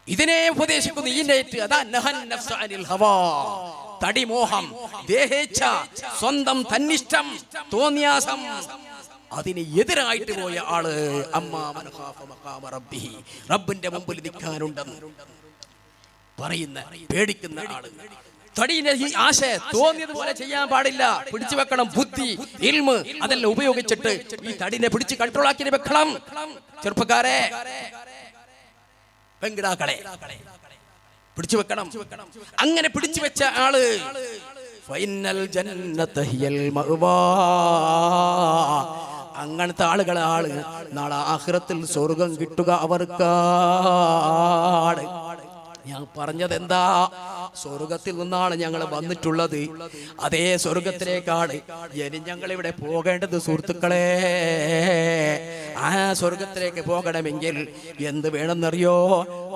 ഇതിനെ ഉപദേശിക്കുന്നു. ഇതിന്റെ അതാ നഹൻ നഫ്സ അനിൽ ഹവാ, തടിമോഹം, ദേഹേച്ഛ, സ്വന്തം തന്നിഷ്ടം, തോന്നിയാസം, അതിന് എതിരായിട്ട് പോയ ആള് അമ്മാമൻ ഖാഫ മഖാമ റബ്ബിഹി, റബ്ബിന്റെ മുമ്പിൽ നിൽക്കാനുണ്ടെന്ന് പറയുന്ന പേടിക്കുന്ന ആള്. തടീനെ ഈ ആശ തോന്നിയതുപോലെ ചെയ്യാൻ പാടില്ല, പിടിച്ചു വെക്കണം. ബുദ്ധി, ഇൽമ് അതെല്ലാം ഉപയോഗിച്ചിട്ട് ഈ തടിനെ പിടിച്ച് കൺട്രോൾ ആക്കി വെക്കണം. ചെറുപ്പക്കാരെ, പെങ്കിടാക്കളെ പിടിച്ചു വെക്കണം. അങ്ങനെ പിടിച്ചു വെച്ച ആള് ഫൈനൽ ജന്നത ഹിയൽ മഅവാ, അങ്ങനത്തെ ആളുകളാണ് നാളെ ആഖിറത്തിൽ സ്വർഗം കിട്ടുക അവർക്കാണ്. ഞാൻ പറഞ്ഞത് എന്താ? സ്വർഗത്തിൽ നിന്നാണ് ഞങ്ങൾ വന്നിട്ടുള്ളത്, അതേ സ്വർഗത്തിലേക്കാണ് ഇനി ഞങ്ങൾ ഇവിടെ പോകേണ്ടത്. സുഹൃത്തുക്കളെ, ആ സ്വർഗത്തിലേക്ക് പോകണമെങ്കിൽ എന്ത് വേണമെന്നറിയോ?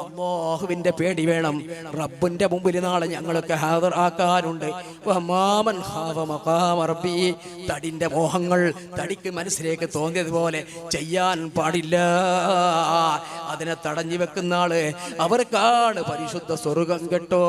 അല്ലാഹുവിന്റെ പേടി വേണം. റബ്ബിന്റെ മുമ്പിൽ നാളെ ഞങ്ങളൊക്കെ ഹാജർ ആക്കാനുണ്ട്. വമാമൻ ഖാഫ മഖാമ റബ്ബി, തടിന്റെ മോഹങ്ങൾ, തടിക്ക് മനസ്സിലേക്ക് തോന്നിയതുപോലെ ചെയ്യാൻ പാടില്ല. അതിനെ തടഞ്ഞു വെക്കുന്ന ആള് അവർക്കാണ് പരിശുദ്ധ സ്വർഗം കേട്ടോ.